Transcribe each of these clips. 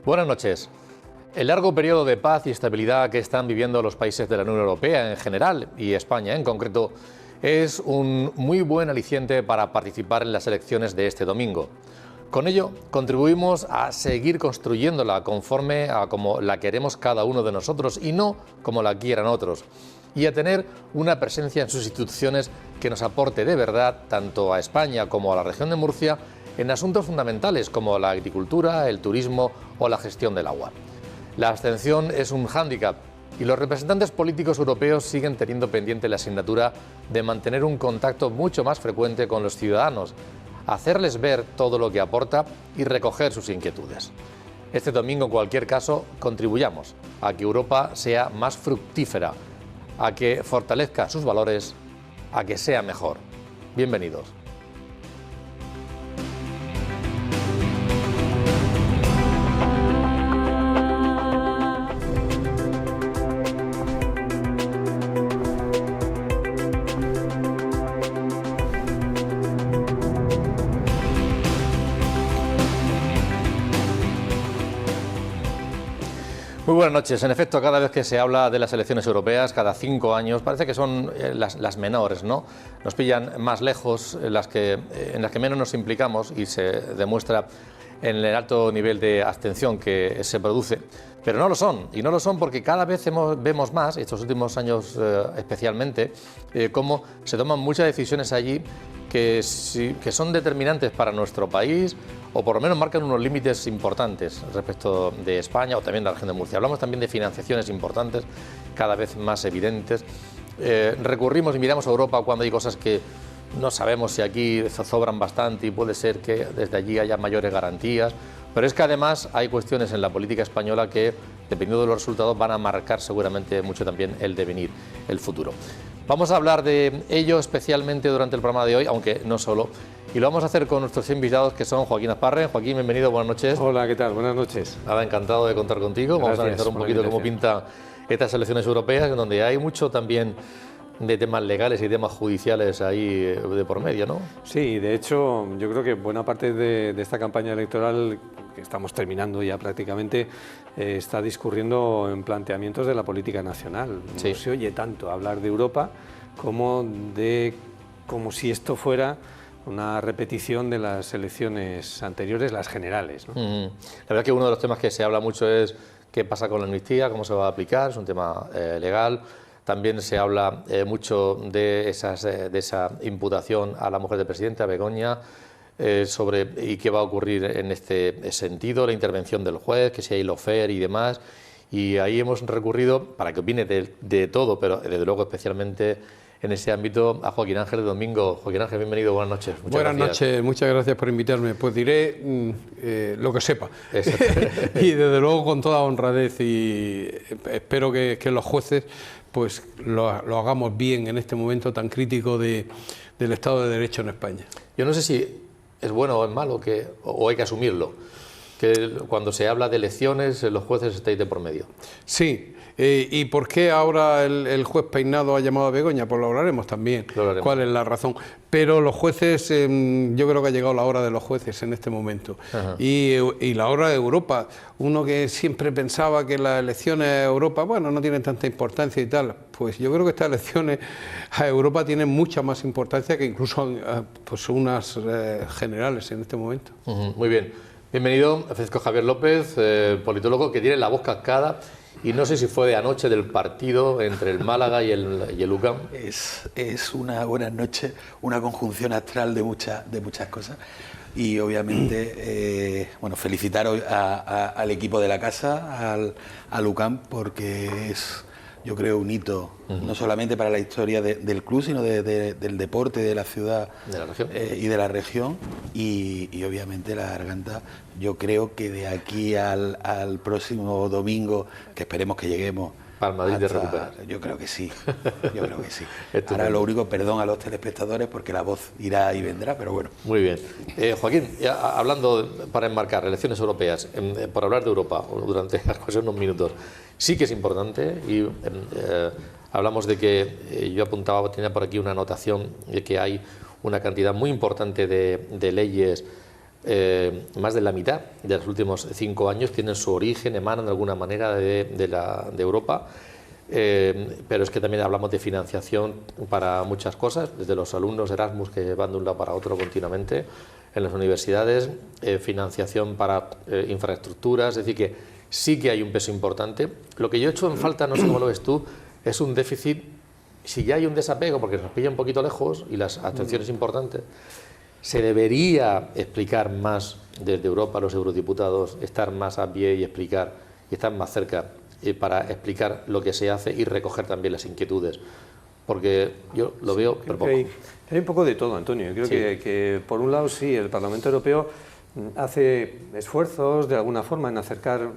Buenas noches. El largo periodo de paz y estabilidad que están viviendo los países de la Unión Europea en general y España en concreto es un muy buen aliciente para participar en las elecciones de este domingo. Con ello contribuimos a seguir construyéndola conforme a como la queremos cada uno de nosotros y no como la quieran otros, y a tener una presencia en sus instituciones que nos aporte de verdad tanto a España como a la región de Murcia en asuntos fundamentales como la agricultura, el turismo o la gestión del agua. La abstención es un hándicap y los representantes políticos europeos siguen teniendo pendiente la asignatura de mantener un contacto mucho más frecuente con los ciudadanos, hacerles ver todo lo que aporta y recoger sus inquietudes. Este domingo, en cualquier caso, contribuyamos a que Europa sea más fructífera, a que fortalezca sus valores, a que sea mejor. Bienvenidos. Muy buenas noches. En efecto, cada vez que se habla de las elecciones europeas, cada 5 años, parece que son las menores, ¿no? Nos pillan más lejos, en las que menos nos implicamos y se demuestra en el alto nivel de abstención que se produce. Pero no lo son, y no lo son porque cada vez vemos más, estos últimos años especialmente, cómo se toman muchas decisiones allí que son determinantes para nuestro país, o por lo menos marcan unos límites importantes respecto de España o también de la región de Murcia. Hablamos también de financiaciones importantes, cada vez más evidentes. Recurrimos y miramos a Europa cuando hay cosas que no sabemos si aquí zozobran bastante y puede ser que desde allí haya mayores garantías. Pero es que además hay cuestiones en la política española que, dependiendo de los resultados, van a marcar seguramente mucho también el devenir, el futuro. Vamos a hablar de ello especialmente durante el programa de hoy, aunque no solo. Y lo vamos a hacer con nuestros invitados, que son Joaquín Azparre. Joaquín, bienvenido, buenas noches. Hola, ¿qué tal? Buenas noches. Nada, encantado de contar contigo. Vamos a analizar un poquito cómo pinta estas elecciones europeas, en donde hay mucho también de temas legales y temas judiciales ahí de por medio, ¿no? Sí, de hecho, yo creo que buena parte de esta campaña electoral, que estamos terminando ya prácticamente, está discurriendo en planteamientos de la política nacional. Sí. No se oye tanto hablar de Europa como si esto fuera una repetición de las elecciones anteriores, las generales, ¿no? La verdad que uno de los temas que se habla mucho es qué pasa con la amnistía, cómo se va a aplicar, es un tema legal. También se habla mucho de esa imputación a la mujer del presidente, a Begoña, y qué va a ocurrir en este sentido, la intervención del juez, que si hay lawfare y demás. Y ahí hemos recurrido, para que opine de todo, pero desde luego especialmente en ese ámbito, a Joaquín Ángel de Domingo. Joaquín Ángel, bienvenido, buenas noches. Buenas noches, muchas gracias por invitarme. Pues diré lo que sepa. Y desde luego con toda honradez, y espero que los jueces pues lo hagamos bien en este momento tan crítico del Estado de Derecho en España. Yo no sé si es bueno o es malo, o hay que asumirlo, que cuando se habla de elecciones los jueces estáis de por medio. Sí. ¿Y por qué ahora el juez Peinado ha llamado a Begoña? Pues lo hablaremos también, cuál es la razón. Pero los jueces, yo creo que ha llegado la hora de los jueces en este momento. Y la hora de Europa. Uno que siempre pensaba que las elecciones a Europa, bueno, no tienen tanta importancia y tal. Pues yo creo que estas elecciones a Europa tienen mucha más importancia que incluso pues unas generales en este momento. Muy bien. Bienvenido, Francisco Javier López, politólogo que tiene la voz cascada. Y no sé si fue de anoche del partido entre el Málaga y el UCAM. Es una buena noche, una conjunción astral de muchas cosas. Y obviamente, bueno, felicitar hoy al equipo de la casa, al UCAM, porque es, yo creo, un hito, no solamente para la historia del club, sino del deporte, de la ciudad, de la región. Y de la región. Y obviamente la Garganta, yo creo que de aquí al próximo domingo, que esperemos que lleguemos para Madrid de recuperar. Yo creo que sí, yo creo que sí. Ahora lo único, perdón a los telespectadores, porque la voz irá y vendrá, pero bueno. Muy bien. Joaquín, ya hablando, para enmarcar, elecciones europeas, por hablar de Europa durante unos minutos, sí que es importante y hablamos de que, yo apuntaba, tenía por aquí una anotación de que hay una cantidad muy importante de leyes más de la mitad de los últimos 5 años tienen su origen, emanan de alguna manera de Europa. Pero es que también hablamos de financiación para muchas cosas, desde los alumnos Erasmus que van de un lado para otro continuamente, en las universidades, financiación para infraestructuras, es decir que sí que hay un peso importante. Lo que yo he hecho en falta, no sé cómo lo ves tú, es un déficit, si ya hay un desapego, porque nos pilla un poquito lejos y las atenciones importantes, se debería explicar más desde Europa a los eurodiputados, estar más a pie y explicar, y estar más cerca para explicar lo que se hace y recoger también las inquietudes, porque yo lo veo, pero poco. Hay un poco de todo, Antonio. Yo creo que por un lado sí, el Parlamento Europeo hace esfuerzos de alguna forma en acercar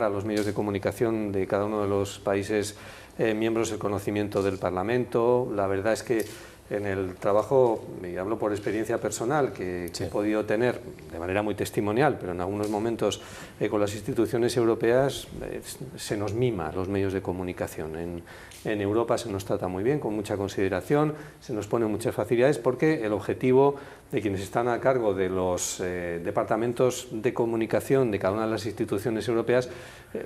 a los medios de comunicación de cada uno de los países miembros el conocimiento del Parlamento. La verdad es que en el trabajo, y hablo por experiencia personal, que he podido tener de manera muy testimonial, pero en algunos momentos con las instituciones europeas, se nos mima los medios de comunicación. En Europa se nos trata muy bien, con mucha consideración, se nos ponen muchas facilidades, porque el objetivo de quienes están a cargo de los departamentos de comunicación de cada una de las instituciones europeas,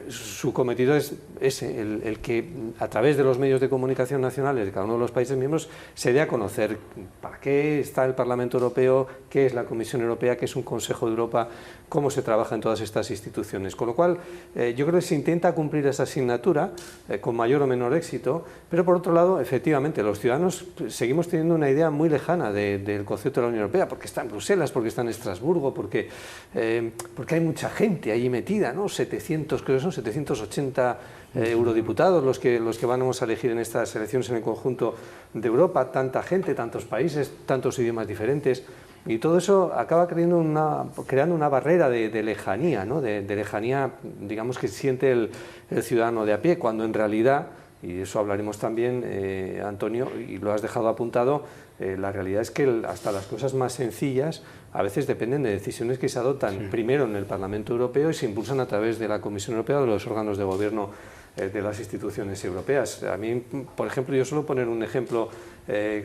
su cometido es ese, el que a través de los medios de comunicación nacionales de cada uno de los países miembros se dé a conocer para qué está el Parlamento Europeo, qué es la Comisión Europea, qué es un Consejo de Europa, cómo se trabaja en todas estas instituciones. Con lo cual, yo creo que se intenta cumplir esa asignatura con mayor o menor éxito, pero por otro lado, efectivamente, los ciudadanos seguimos teniendo una idea muy lejana del concepto de la Unión Europea, porque está en Bruselas, porque está en Estrasburgo, porque hay mucha gente ahí metida, ¿no? 780 eurodiputados los que vamos a elegir en estas elecciones en el conjunto de Europa, tanta gente, tantos países, tantos idiomas diferentes, y todo eso acaba creando una barrera de lejanía, ¿no? de lejanía, digamos, que siente el ciudadano de a pie, cuando en realidad, y de eso hablaremos también, Antonio, y lo has dejado apuntado, la realidad es que hasta las cosas más sencillas a veces dependen de decisiones que se adoptan primero en el Parlamento Europeo y se impulsan a través de la Comisión Europea o de los órganos de gobierno de las instituciones europeas. A mí, por ejemplo, yo suelo poner un ejemplo,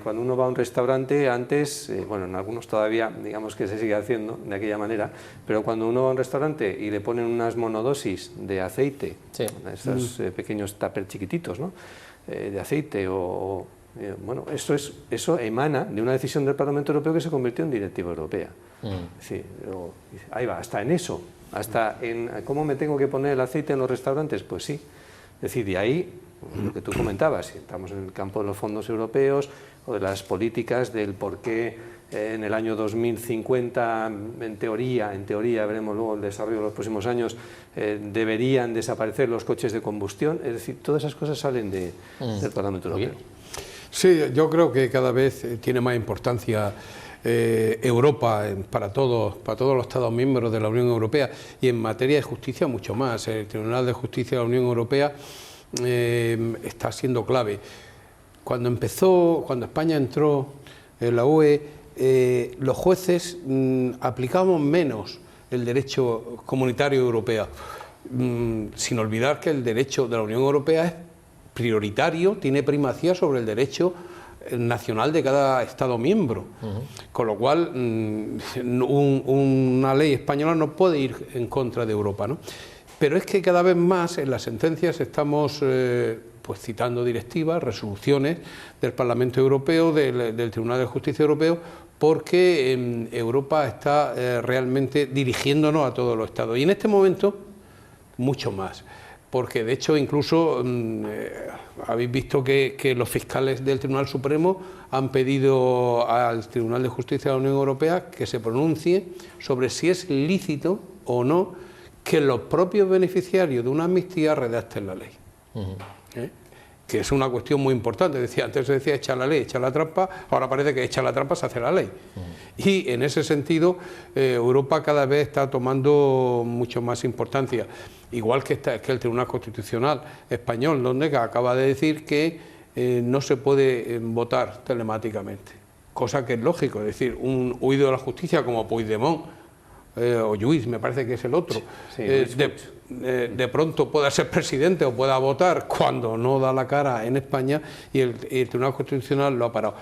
cuando uno va a un restaurante, antes, bueno, en algunos todavía, digamos que se sigue haciendo de aquella manera, pero cuando uno va a un restaurante y le ponen unas monodosis de aceite, estos pequeños tuppers chiquititos, ¿no? De aceite bueno, eso emana de una decisión del Parlamento Europeo que se convirtió en directiva europea. Sí, ahí va, hasta en eso, hasta en cómo me tengo que poner el aceite en los restaurantes, pues sí. Es decir, de ahí, lo que tú comentabas, si entramos en el campo de los fondos europeos o de las políticas del por qué en el año 2050, en teoría, veremos luego el desarrollo de los próximos años, deberían desaparecer los coches de combustión. Es decir, todas esas cosas salen del Parlamento Europeo. Sí, yo creo que cada vez tiene más importancia Europa para todos los Estados miembros de la Unión Europea, y en materia de justicia mucho más. El Tribunal de Justicia de la Unión Europea está siendo clave. Cuando España entró en la UE, los jueces aplicamos menos el derecho comunitario europeo, sin olvidar que el derecho de la Unión Europea es prioritario, tiene primacía sobre el derecho nacional de cada Estado miembro, con lo cual una ley española no puede ir en contra de Europa, ¿no? Pero es que cada vez más en las sentencias estamos pues citando directivas, resoluciones del Parlamento Europeo, del Tribunal de Justicia Europeo, porque Europa está realmente dirigiéndonos a todos los Estados, y en este momento mucho más. Porque de hecho incluso habéis visto que los fiscales del Tribunal Supremo han pedido al Tribunal de Justicia de la Unión Europea que se pronuncie sobre si es lícito o no que los propios beneficiarios de una amnistía redacten la ley. Que es una cuestión muy importante. Antes se decía echar la ley, echar la trampa, ahora parece que echar la trampa se hace la ley. Y en ese sentido Europa cada vez está tomando mucho más importancia. Igual que el Tribunal Constitucional Español, donde acaba de decir que no se puede votar telemáticamente, cosa que es lógico. Es decir, un huido de la justicia como Puigdemont o Lluís, me parece que es el otro, de pronto pueda ser presidente o pueda votar cuando no da la cara en España, y el Tribunal Constitucional lo ha parado.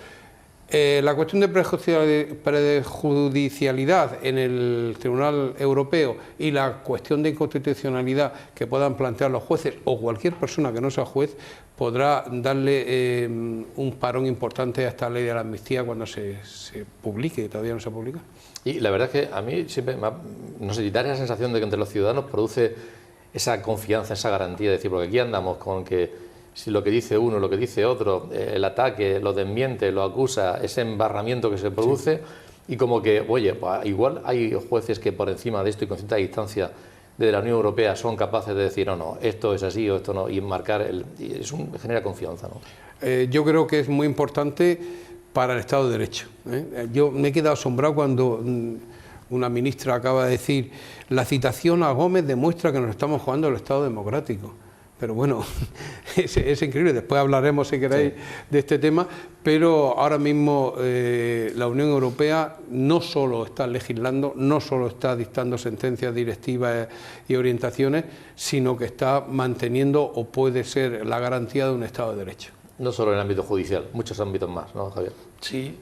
La cuestión de prejudicialidad en el Tribunal Europeo y la cuestión de inconstitucionalidad que puedan plantear los jueces o cualquier persona que no sea juez podrá darle un parón importante a esta ley de la amnistía cuando se publique, que todavía no se publica. Y la verdad es que a mí siempre, no sé, da la sensación de que entre los ciudadanos produce esa confianza, esa garantía de decir, porque aquí andamos con que si lo que dice uno, lo que dice otro, el ataque, lo desmiente, lo acusa, ese embarramiento que se produce, sí. Y como que, oye, pues igual hay jueces que por encima de esto y con cierta distancia de la Unión Europea son capaces de decir, no, esto es así o esto no, y marcar, genera confianza, ¿no? Yo creo que es muy importante para el Estado de Derecho. Yo me he quedado asombrado cuando una ministra acaba de decir, la citación a Gómez demuestra que nos estamos jugando el Estado democrático. Pero bueno, es increíble, después hablaremos si queréis de este tema, pero ahora mismo la Unión Europea no solo está legislando, no solo está dictando sentencias, directivas y orientaciones, sino que está manteniendo o puede ser la garantía de un Estado de Derecho. No solo en el ámbito judicial, muchos ámbitos más, ¿no, Javier? Sí,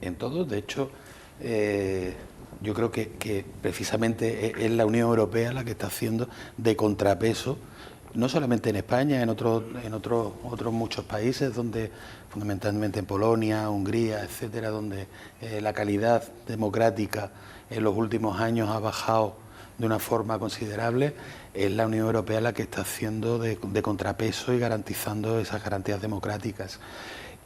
en todos, de hecho, yo creo que precisamente es la Unión Europea la que está haciendo de contrapeso, no solamente en España, en otros muchos países, donde fundamentalmente en Polonia, Hungría, etcétera, donde la calidad democrática en los últimos años ha bajado de una forma considerable, es la Unión Europea la que está haciendo de contrapeso y garantizando esas garantías democráticas.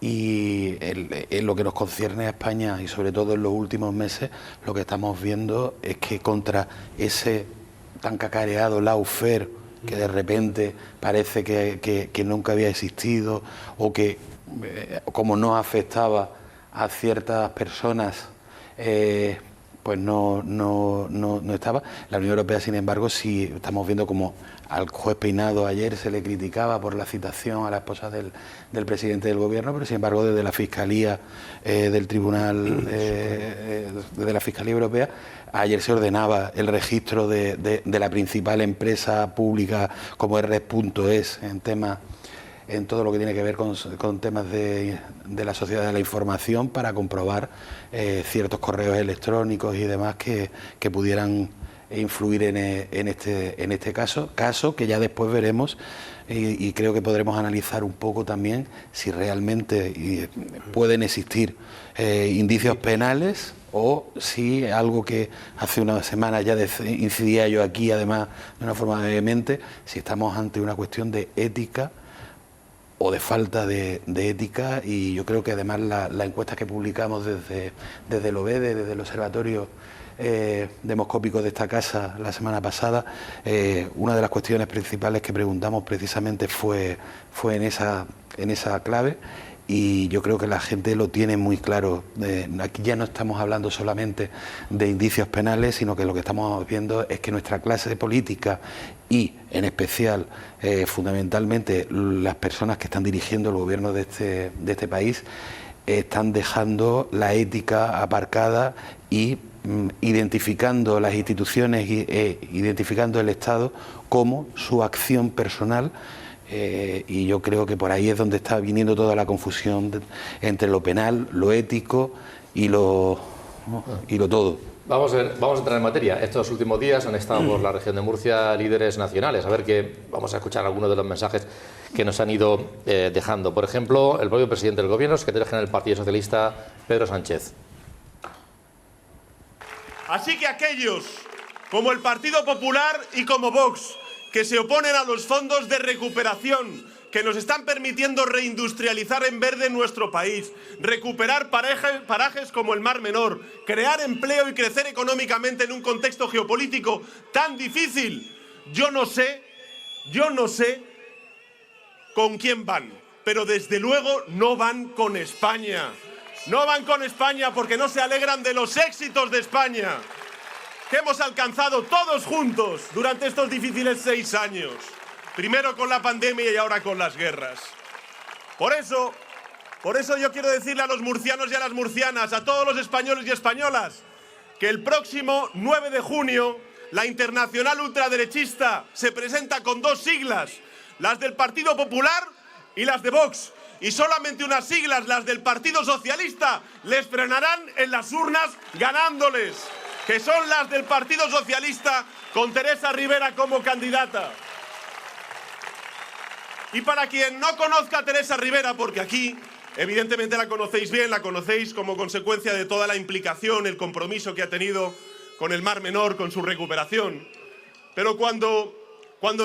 Y en lo que nos concierne a España, y sobre todo en los últimos meses, lo que estamos viendo es que contra ese tan cacareado lawfare, que de repente parece que nunca había existido o que como no afectaba a ciertas personas pues no estaba. La Unión Europea, sin embargo, sí estamos viendo como al juez Peinado ayer se le criticaba por la citación a la esposa del presidente del gobierno, pero sin embargo desde la Fiscalía del Tribunal, desde la Fiscalía Europea, ayer se ordenaba el registro de la principal empresa pública como R.es en todo lo que tiene que ver con temas de la sociedad de la información, para comprobar ciertos correos electrónicos y demás que pudieran influir en este caso que ya después veremos y creo que podremos analizar un poco también si realmente pueden existir indicios penales o si algo que hace unas semanas ya incidía yo aquí, además de una forma vehemente, si estamos ante una cuestión de ética o de falta de ética. Y yo creo que además la encuesta que publicamos desde el OBEDE, desde el Observatorio Demoscópico de esta casa la semana pasada, una de las cuestiones principales que preguntamos precisamente fue en esa clave, y yo creo que la gente lo tiene muy claro. Aquí ya no estamos hablando solamente de indicios penales, sino que lo que estamos viendo es que nuestra clase política y en especial fundamentalmente las personas que están dirigiendo el gobierno de este país están dejando la ética aparcada y identificando las instituciones e identificando el Estado como su acción personal. Y yo creo que por ahí es donde está viniendo toda la confusión entre lo penal, lo ético y lo todo. Vamos a entrar en materia. Estos últimos días han estado por la región de Murcia líderes nacionales. A ver vamos a escuchar algunos de los mensajes que nos han ido dejando. Por ejemplo, el propio presidente del Gobierno, secretario general del Partido Socialista, Pedro Sánchez. Así que aquellos como el Partido Popular y como Vox, que se oponen a los fondos de recuperación que nos están permitiendo reindustrializar en verde nuestro país, recuperar parajes como el Mar Menor, crear empleo y crecer económicamente en un contexto geopolítico tan difícil, yo no sé con quién van, pero desde luego no van con España. No van con España porque no se alegran de los éxitos de España que hemos alcanzado todos juntos durante estos difíciles 6 años. Primero con la pandemia y ahora con las guerras. Por eso yo quiero decirle a los murcianos y a las murcianas, a todos los españoles y españolas, que el próximo 9 de junio la Internacional Ultraderechista se presenta con 2 siglas, las del Partido Popular y las de Vox. y solamente unas siglas, las del Partido Socialista, les frenarán en las urnas ganándoles, que son las del Partido Socialista con Teresa Rivera como candidata. Y para quien no conozca a Teresa Rivera, porque aquí evidentemente la conocéis bien, la conocéis como consecuencia de toda la implicación, el compromiso que ha tenido con el Mar Menor, con su recuperación. Pero cuando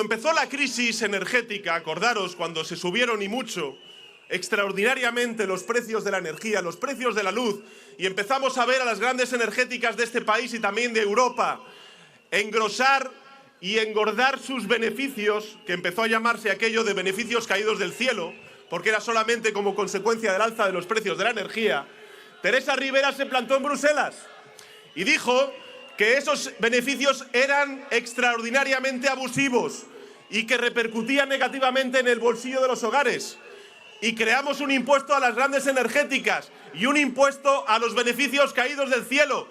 empezó la crisis energética, acordaros, cuando se subieron y mucho, extraordinariamente los precios de la energía, los precios de la luz, y empezamos a ver a las grandes energéticas de este país y también de Europa engrosar y engordar sus beneficios, que empezó a llamarse aquello de beneficios caídos del cielo, porque era solamente como consecuencia del alza de los precios de la energía, Teresa Rivera se plantó en Bruselas y dijo que esos beneficios eran extraordinariamente abusivos y que repercutían negativamente en el bolsillo de los hogares. Y creamos un impuesto a las grandes energéticas y un impuesto a los beneficios caídos del cielo.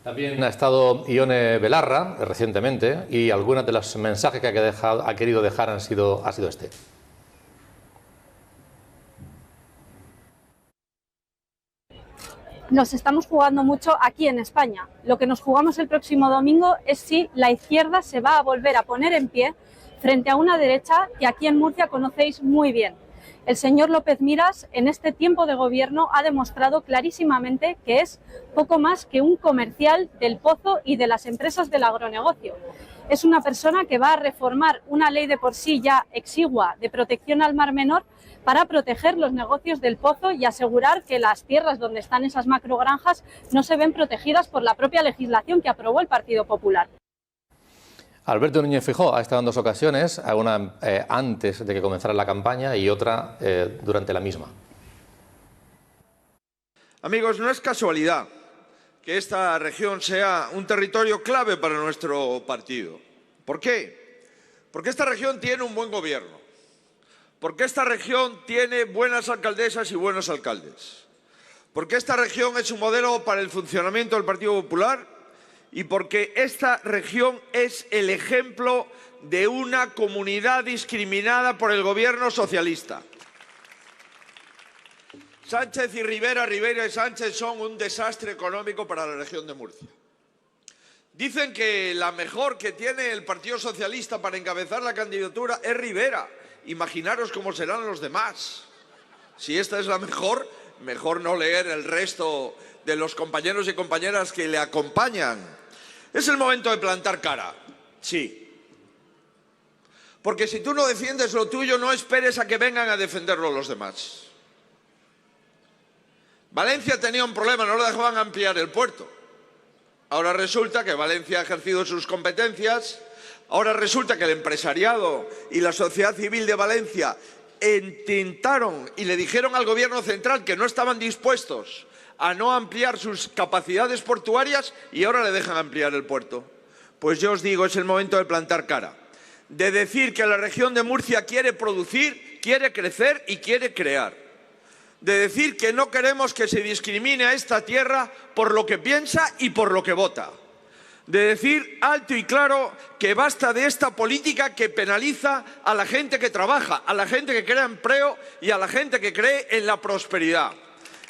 También ha estado Ione Belarra recientemente y algunos de los mensajes que ha querido dejar ha sido este. Nos estamos jugando mucho aquí en España. Lo que nos jugamos el próximo domingo es si la izquierda se va a volver a poner en pie frente a una derecha que aquí en Murcia conocéis muy bien. El señor López Miras, en este tiempo de gobierno, ha demostrado clarísimamente que es poco más que un comercial del pozo y de las empresas del agronegocio. Es una persona que va a reformar una ley de por sí ya exigua de protección al Mar Menor para proteger los negocios del pozo y asegurar que las tierras donde están esas macrogranjas no se ven protegidas por la propia legislación que aprobó el Partido Popular. Alberto Núñez Feijóo ha estado en dos ocasiones, una antes de que comenzara la campaña y otra durante la misma. Amigos, no es casualidad que esta región sea un territorio clave para nuestro partido. ¿Por qué? Porque esta región tiene un buen gobierno, porque esta región tiene buenas alcaldesas y buenos alcaldes, porque esta región es un modelo para el funcionamiento del Partido Popular y porque esta región es el ejemplo de una comunidad discriminada por el gobierno socialista. Sánchez y Rivera, Rivera y Sánchez son un desastre económico para la región de Murcia. Dicen que la mejor que tiene el Partido Socialista para encabezar la candidatura es Rivera. Imaginaros cómo serán los demás. Si esta es la mejor, mejor no leer el resto de los compañeros y compañeras que le acompañan. Es el momento de plantar cara, sí. Porque si tú no defiendes lo tuyo, no esperes a que vengan a defenderlo los demás. Valencia tenía un problema, no lo dejaban ampliar el puerto. Ahora resulta que Valencia ha ejercido sus competencias, ahora resulta que el empresariado y la sociedad civil de Valencia intentaron y le dijeron al gobierno central que no estaban dispuestos a no ampliar sus capacidades portuarias y ahora le dejan ampliar el puerto. Pues yo os digo, es el momento de plantar cara, de decir que la región de Murcia quiere producir, quiere crecer y quiere crear. De decir que no queremos que se discrimine a esta tierra por lo que piensa y por lo que vota. De decir alto y claro que basta de esta política que penaliza a la gente que trabaja, a la gente que crea empleo y a la gente que cree en la prosperidad.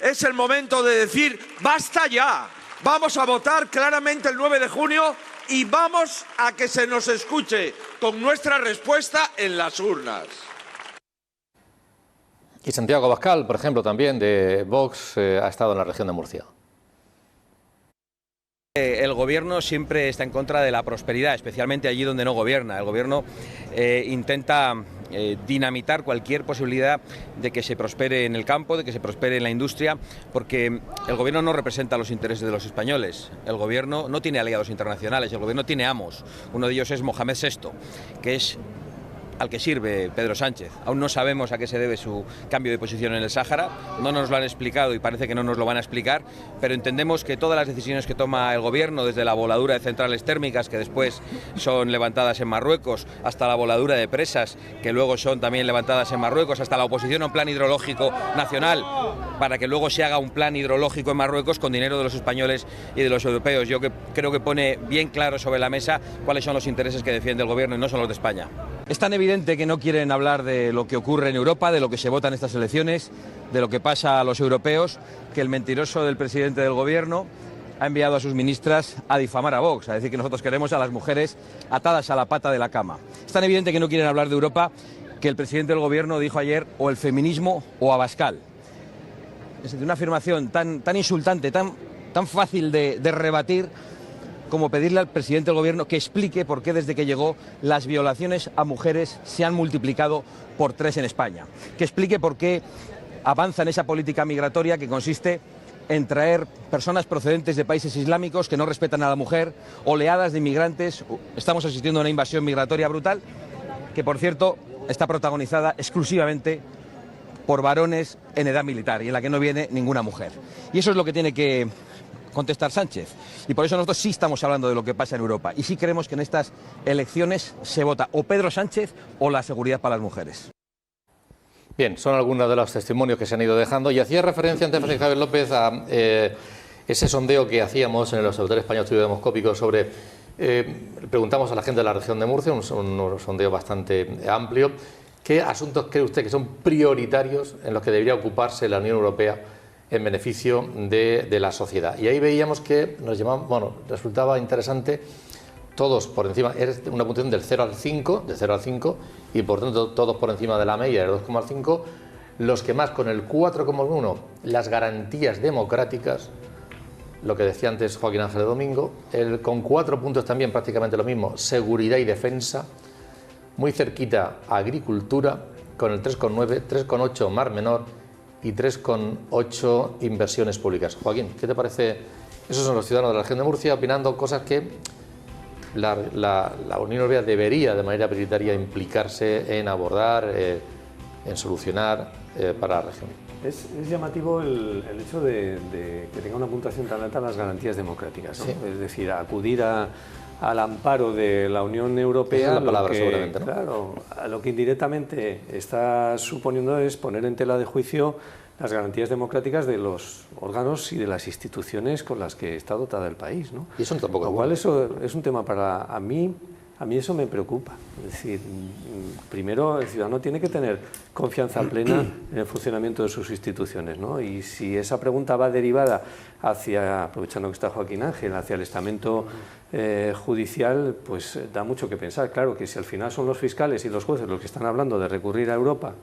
Es el momento de decir basta ya. Vamos a votar claramente el 9 de junio y vamos a que se nos escuche con nuestra respuesta en las urnas. Y Santiago Abascal, por ejemplo, también de Vox, ha estado en la región de Murcia. El gobierno siempre está en contra de la prosperidad, especialmente allí donde no gobierna. El gobierno intenta dinamitar cualquier posibilidad de que se prospere en el campo, de que se prospere en la industria, porque el gobierno no representa los intereses de los españoles. El gobierno no tiene aliados internacionales, el gobierno tiene amos. Uno de ellos es Mohamed VI, que es al que sirve Pedro Sánchez. Aún no sabemos a qué se debe su cambio de posición en el Sáhara, no nos lo han explicado y parece que no nos lo van a explicar, pero entendemos que todas las decisiones que toma el gobierno, desde la voladura de centrales térmicas que después son levantadas en Marruecos, hasta la voladura de presas que luego son también levantadas en Marruecos, hasta la oposición a un plan hidrológico nacional para que luego se haga un plan hidrológico en Marruecos con dinero de los españoles y de los europeos. Yo creo que pone bien claro sobre la mesa cuáles son los intereses que defiende el gobierno y no son los de España. Es tan evidente que no quieren hablar de lo que ocurre en Europa, de lo que se vota en estas elecciones, de lo que pasa a los europeos, que el mentiroso del presidente del gobierno ha enviado a sus ministras a difamar a Vox, a decir que nosotros queremos a las mujeres atadas a la pata de la cama. Es tan evidente que no quieren hablar de Europa que el presidente del gobierno dijo ayer o el feminismo o Abascal. Es una afirmación tan insultante, tan fácil de rebatir, como pedirle al presidente del gobierno que explique por qué desde que llegó las violaciones a mujeres se han multiplicado por 3 en España. Que explique por qué avanza en esa política migratoria que consiste en traer personas procedentes de países islámicos que no respetan a la mujer, oleadas de inmigrantes. Estamos asistiendo a una invasión migratoria brutal que, por cierto, está protagonizada exclusivamente por varones en edad militar y en la que no viene ninguna mujer. Y eso es lo que tiene que contestar Sánchez. Y por eso nosotros sí estamos hablando de lo que pasa en Europa. Y sí creemos que en estas elecciones se vota o Pedro Sánchez o la seguridad para las mujeres. Bien, son algunos de los testimonios que se han ido dejando. Y hacía referencia antes de Javier López a ese sondeo que hacíamos en el Observatorio Español de Estudios Demoscópicos sobre... preguntamos a la gente de la región de Murcia, un sondeo bastante amplio, ¿qué asuntos cree usted que son prioritarios en los que debería ocuparse la Unión Europea en beneficio de la sociedad? Y ahí veíamos que resultaba interesante, todos por encima, es una puntuación del 0 al 5, y por tanto todos por encima de la media del 2,5, los que más con el 4,1, las garantías democráticas, lo que decía antes Joaquín Ángel Domingo, con 4 puntos también prácticamente lo mismo, seguridad y defensa, muy cerquita agricultura, con el 3,9, 3,8 mar menor y 3,8 inversiones públicas. Joaquín, ¿qué te parece? Esos son los ciudadanos de la región de Murcia opinando cosas que la Unión Europea debería de manera prioritaria implicarse en abordar, en solucionar para la región. Es llamativo el hecho de que tenga una puntuación tan alta las garantías democráticas, ¿no? Sí. Es decir, acudir al amparo de la Unión Europea, esa es la palabra, seguramente, ¿no? Claro, a lo que indirectamente está suponiendo es poner en tela de juicio las garantías democráticas de los órganos y de las instituciones con las que está dotada el país, ¿no? Y eso tampoco. Lo cual eso es un tema para a mí eso me preocupa. Es decir, primero el ciudadano tiene que tener confianza plena en el funcionamiento de sus instituciones, ¿no? Y si esa pregunta va derivada hacia, aprovechando que está Joaquín Ángel, hacia el estamento judicial, pues da mucho que pensar. Claro que si al final son los fiscales y los jueces los que están hablando de recurrir a Europa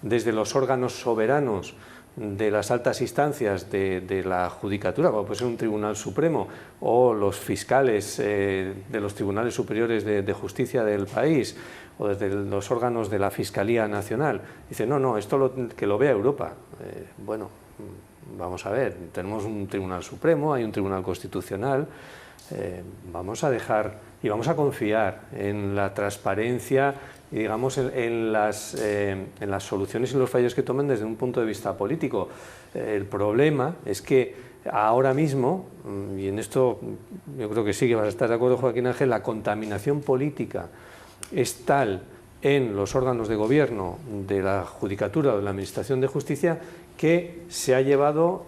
desde los órganos soberanos de las altas instancias de la judicatura, como puede ser un tribunal supremo, o los fiscales de los tribunales superiores de justicia del país, o desde los órganos de la Fiscalía Nacional, dicen, no, esto que lo vea Europa. Bueno, vamos a ver, tenemos un tribunal supremo, hay un tribunal constitucional, vamos a dejar y vamos a confiar en la transparencia y digamos en las soluciones y los fallos que tomen desde un punto de vista político. El problema es que ahora mismo, y en esto yo creo que sí que vas a estar de acuerdo, Joaquín Ángel, la contaminación política es tal en los órganos de gobierno de la Judicatura o de la Administración de Justicia que se ha llevado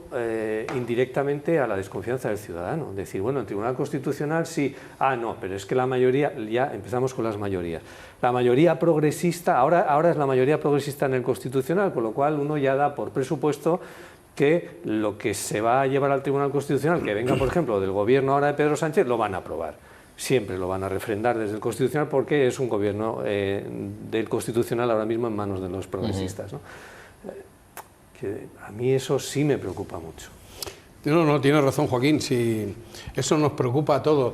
indirectamente a la desconfianza del ciudadano. Decir, bueno, el Tribunal Constitucional sí, no, pero es que la mayoría, ya empezamos con las mayorías. La mayoría progresista, ahora es la mayoría progresista en el Constitucional, con lo cual uno ya da por presupuesto que lo que se va a llevar al Tribunal Constitucional, que venga, por ejemplo, del gobierno ahora de Pedro Sánchez, lo van a aprobar. Siempre lo van a refrendar desde el Constitucional porque es un gobierno del Constitucional ahora mismo en manos de los progresistas, ¿no? Que a mí eso sí me preocupa mucho. No, tiene razón Joaquín, sí, eso nos preocupa a todos.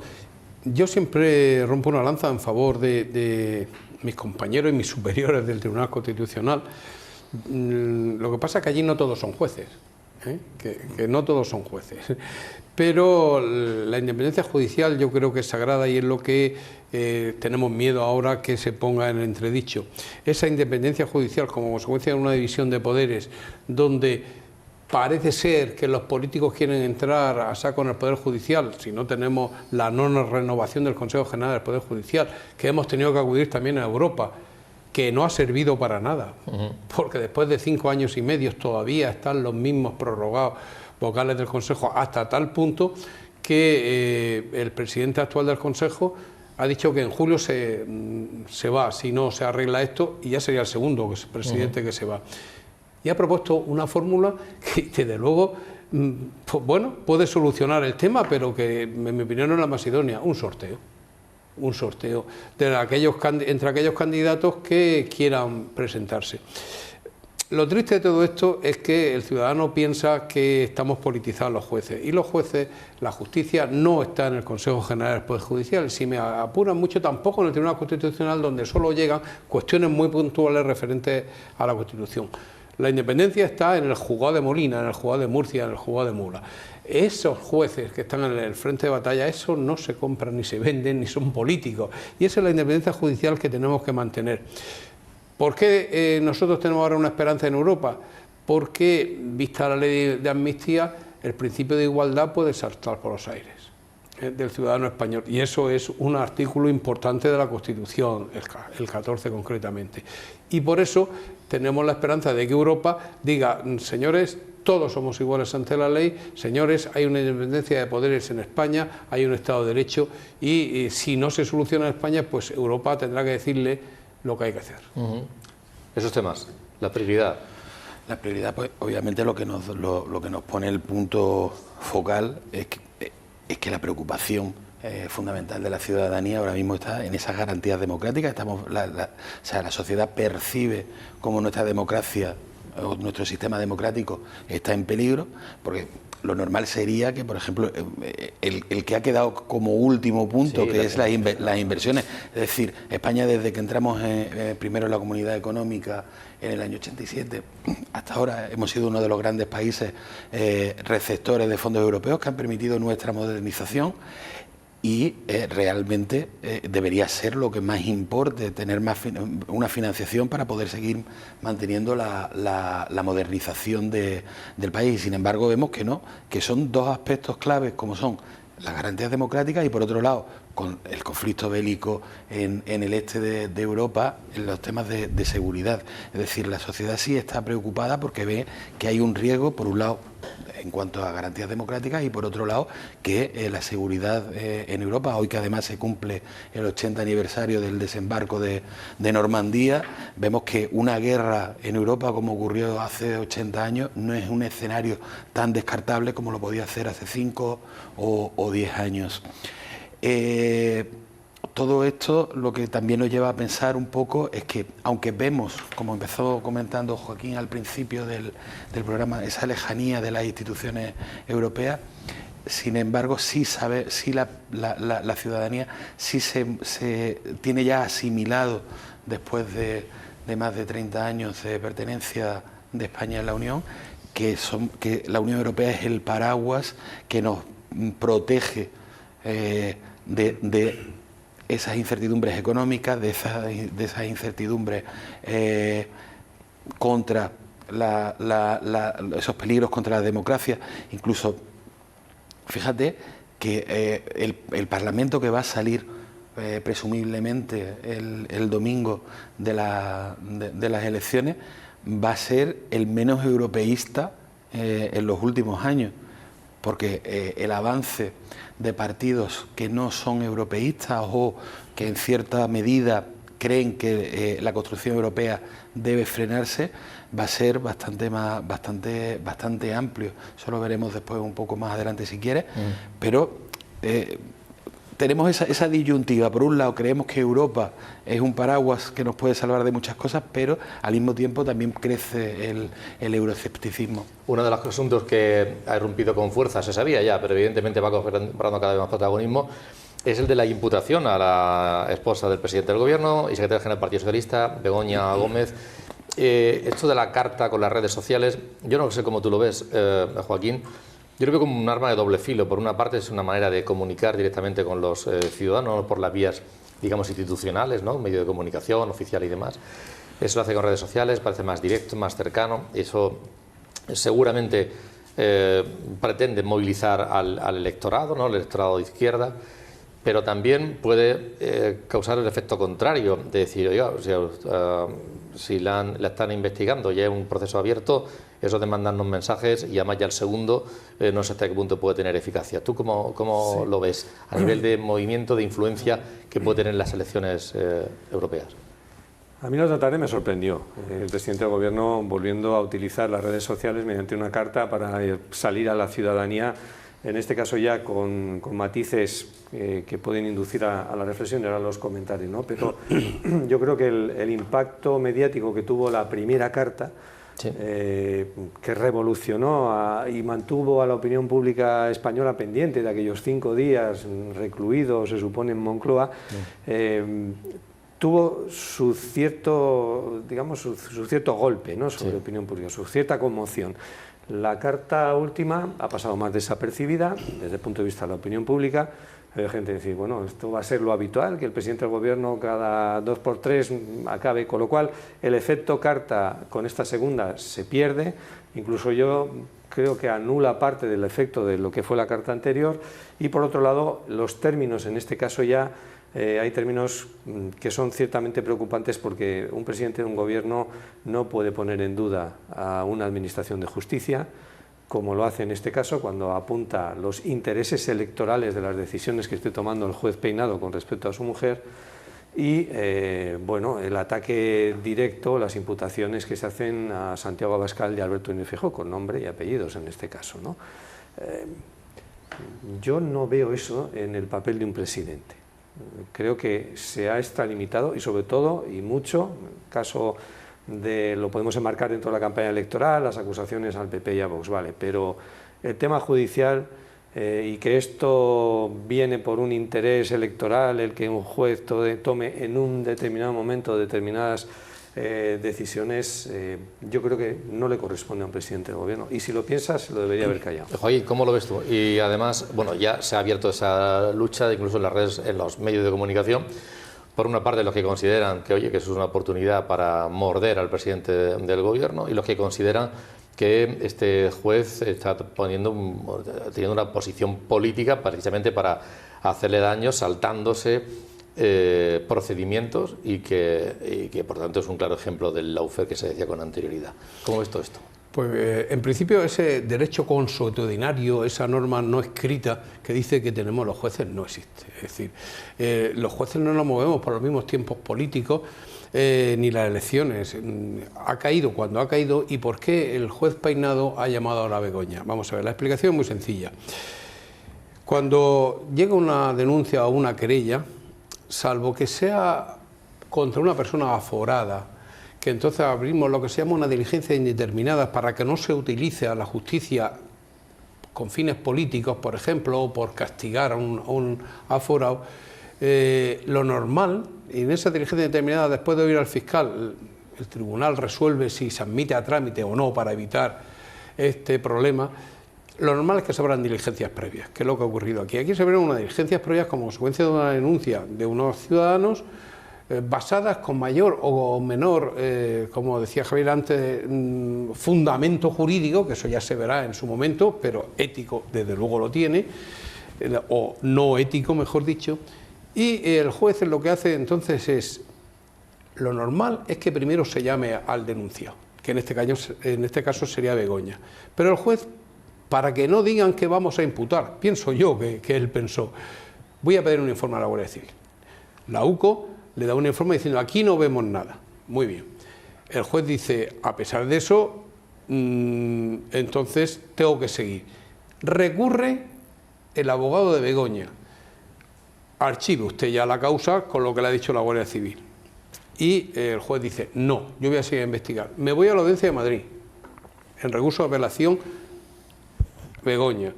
Yo siempre rompo una lanza en favor de mis compañeros y mis superiores del Tribunal Constitucional. Lo que pasa es que allí no todos son jueces, que no todos son jueces, pero la independencia judicial yo creo que es sagrada y es lo que tenemos miedo ahora que se ponga en entredicho. Esa independencia judicial como consecuencia de una división de poderes donde parece ser que los políticos quieren entrar a saco en el Poder Judicial, si no tenemos la no renovación del Consejo General del Poder Judicial, que hemos tenido que acudir también a Europa, que no ha servido para nada, porque después de 5 años y medio todavía están los mismos prorrogados vocales del Consejo, hasta tal punto que el presidente actual del Consejo ha dicho que en julio se va, si no se arregla esto, y ya sería el segundo presidente que se va. Y ha propuesto una fórmula que, desde luego, pues bueno, puede solucionar el tema, pero que, en mi opinión, no es la más idónea: un sorteo entre aquellos candidatos que quieran presentarse. Lo triste de todo esto es que el ciudadano piensa que estamos politizados los jueces, y los jueces, la justicia, no está en el Consejo General del Poder Judicial. Si me apuran mucho, tampoco en el Tribunal Constitucional, donde solo llegan cuestiones muy puntuales referentes a la Constitución. La independencia está en el juzgado de Molina, en el juzgado de Murcia, en el juzgado de Mula. Esos jueces que están en el frente de batalla, esos no se compran ni se venden ni son políticos, y esa es la independencia judicial que tenemos que mantener. ¿Por qué nosotros tenemos ahora una esperanza en Europa? Porque, vista la ley de amnistía, el principio de igualdad puede saltar por los aires del ciudadano español, y eso es un artículo importante de la Constitución, el 14 concretamente. Y por eso tenemos la esperanza de que Europa diga: señores, todos somos iguales ante la ley, señores, hay una independencia de poderes en España, hay un Estado de Derecho, y si no se soluciona en España, pues Europa tendrá que decirle lo que hay que hacer. Esos temas, la prioridad. La prioridad, pues obviamente lo que nos pone el punto focal es que la preocupación fundamental de la ciudadanía ahora mismo está en esas garantías democráticas. La sociedad percibe como nuestra democracia o nuestro sistema democrático está en peligro, porque lo normal sería que, por ejemplo, el que ha quedado como último punto, que es las inversiones. Es decir, España, desde que entramos primero en la Comunidad Económica en el año 87, hasta ahora hemos sido uno de los grandes países receptores de fondos europeos que han permitido nuestra modernización. Y realmente debería ser lo que más importe, tener una financiación para poder seguir manteniendo la modernización del país. Sin embargo, vemos que no, que son dos aspectos claves, como son las garantías democráticas y, por otro lado, con el conflicto bélico en el este de Europa, en los temas de seguridad. Es decir, la sociedad sí está preocupada porque ve que hay un riesgo, por un lado, en cuanto a garantías democráticas, y por otro lado que la seguridad en Europa, hoy que además se cumple el 80 aniversario del desembarco de Normandía, vemos que una guerra en Europa, como ocurrió hace 80 años, no es un escenario tan descartable como lo podía hacer hace 5 o 10 años. Todo esto lo que también nos lleva a pensar un poco es que, aunque vemos, como empezó comentando Joaquín al principio del programa, esa lejanía de las instituciones europeas, sin embargo la ciudadanía sí se tiene ya asimilado, después de más de 30 años de pertenencia de España a la Unión, que la Unión Europea es el paraguas que nos protege de esas incertidumbres económicas, de esas incertidumbres contra esos peligros contra la democracia. Incluso, fíjate que el Parlamento que va a salir presumiblemente el domingo de las elecciones va a ser el menos europeísta en los últimos años, porque el avance de partidos que no son europeístas o que en cierta medida creen que la construcción europea debe frenarse va a ser bastante amplio. Eso lo veremos después un poco más adelante si quieres, pero tenemos esa disyuntiva. Por un lado, creemos que Europa es un paraguas que nos puede salvar de muchas cosas, pero al mismo tiempo también crece el euroescepticismo. Uno de los asuntos que ha irrumpido con fuerza, se sabía ya, pero evidentemente va cobrando cada vez más protagonismo, es el de la imputación a la esposa del presidente del Gobierno y secretaria general del Partido Socialista, Begoña Gómez. Esto de la carta con las redes sociales, yo no sé cómo tú lo ves, Joaquín. Yo lo veo como un arma de doble filo. Por una parte es una manera de comunicar directamente con los ciudadanos por las vías, digamos, institucionales, ¿no? Un medio de comunicación oficial y demás. Eso lo hace con redes sociales, parece más directo, más cercano. Eso seguramente pretende movilizar al electorado, ¿no? El electorado de izquierda. pero también puede causar el efecto contrario, de decir, oiga, si la están investigando, ya es un proceso abierto, eso de mandarnos mensajes y además ya el segundo no sé hasta qué punto puede tener eficacia. ¿Tú cómo lo ves a nivel de movimiento, de influencia que puede tener las elecciones europeas? A mí la tarde me sorprendió el presidente del Gobierno volviendo a utilizar las redes sociales mediante una carta para salir a la ciudadanía, en este caso ya con matices que pueden inducir a la reflexión y ahora los comentarios, ¿no? Pero yo creo que el impacto mediático que tuvo la primera carta, sí, que revolucionó y mantuvo a la opinión pública española pendiente de aquellos 5 días recluidos, se supone, en Moncloa, tuvo su cierto, digamos, su cierto golpe, ¿no?, sobre la opinión pública, su cierta conmoción. La carta última ha pasado más desapercibida desde el punto de vista de la opinión pública. Hay gente que dice, bueno, esto va a ser lo habitual, que el presidente del Gobierno cada 2 por 3 acabe, con lo cual el efecto carta con esta segunda se pierde. Incluso yo creo que anula parte del efecto de lo que fue la carta anterior. Y por otro lado, los términos, en este caso ya, hay términos que son ciertamente preocupantes, porque un presidente de un gobierno no puede poner en duda a una administración de justicia, como lo hace en este caso cuando apunta los intereses electorales de las decisiones que esté tomando el juez Peinado con respecto a su mujer y bueno, el ataque directo, las imputaciones que se hacen a Santiago Abascal y Alberto Núñez Feijóo, con nombre y apellidos en este caso, ¿no? Yo no veo eso en el papel de un presidente. Creo que se ha extralimitado y sobre todo, y mucho, caso lo podemos enmarcar dentro de la campaña electoral, las acusaciones al PP y a Vox, vale, pero el tema judicial y que esto viene por un interés electoral, el que un juez tome en un determinado momento determinadas decisiones, yo creo que no le corresponde a un presidente del Gobierno, y si lo piensas, se lo debería haber callado. Joaquín, ¿cómo lo ves tú? Y además, bueno, ya se ha abierto esa lucha, incluso en las redes, en los medios de comunicación, por una parte los que consideran que, oye, que eso es una oportunidad para morder al presidente del Gobierno, y los que consideran que este juez está teniendo una posición política precisamente para hacerle daño, saltándose procedimientos y que por tanto es un claro ejemplo del lawfare que se decía con anterioridad. ¿Cómo ves todo esto? Pues en principio ese derecho consuetudinario, esa norma no escrita que dice que tenemos los jueces, no existe. Es decir, los jueces no nos movemos por los mismos tiempos políticos ni las elecciones. Ha caído cuando ha caído. ¿Y por qué el juez Peinado ha llamado ahora a Begoña? Vamos a ver, la explicación es muy sencilla. Cuando llega una denuncia o una querella, salvo que sea contra una persona aforada, que entonces abrimos lo que se llama una diligencia indeterminada para que no se utilice a la justicia con fines políticos, por ejemplo, o por castigar a un aforado, lo normal, y en esa diligencia indeterminada, después de oír al fiscal, el tribunal resuelve si se admite a trámite o no para evitar este problema. Lo normal es que se abran diligencias previas, que es lo que ha ocurrido aquí. Aquí se abren unas diligencias previas como consecuencia de una denuncia de unos ciudadanos basadas con mayor o menor, como decía Javier antes, fundamento jurídico, que eso ya se verá en su momento, pero ético desde luego lo tiene, o no ético, mejor dicho, y el juez lo que hace entonces es, lo normal es que primero se llame al denunciado, que en este caso sería Begoña, pero el juez, para que no digan que vamos a imputar, pienso yo que él pensó, voy a pedir un informe a la Guardia Civil. La UCO le da un informe diciendo, aquí no vemos nada. Muy bien. El juez dice, a pesar de eso, entonces tengo que seguir. Recurre el abogado de Begoña. Archive usted ya la causa con lo que le ha dicho la Guardia Civil. Y el juez dice, no, yo voy a seguir a investigar. Me voy a la Audiencia de Madrid, en recurso de apelación Begoña.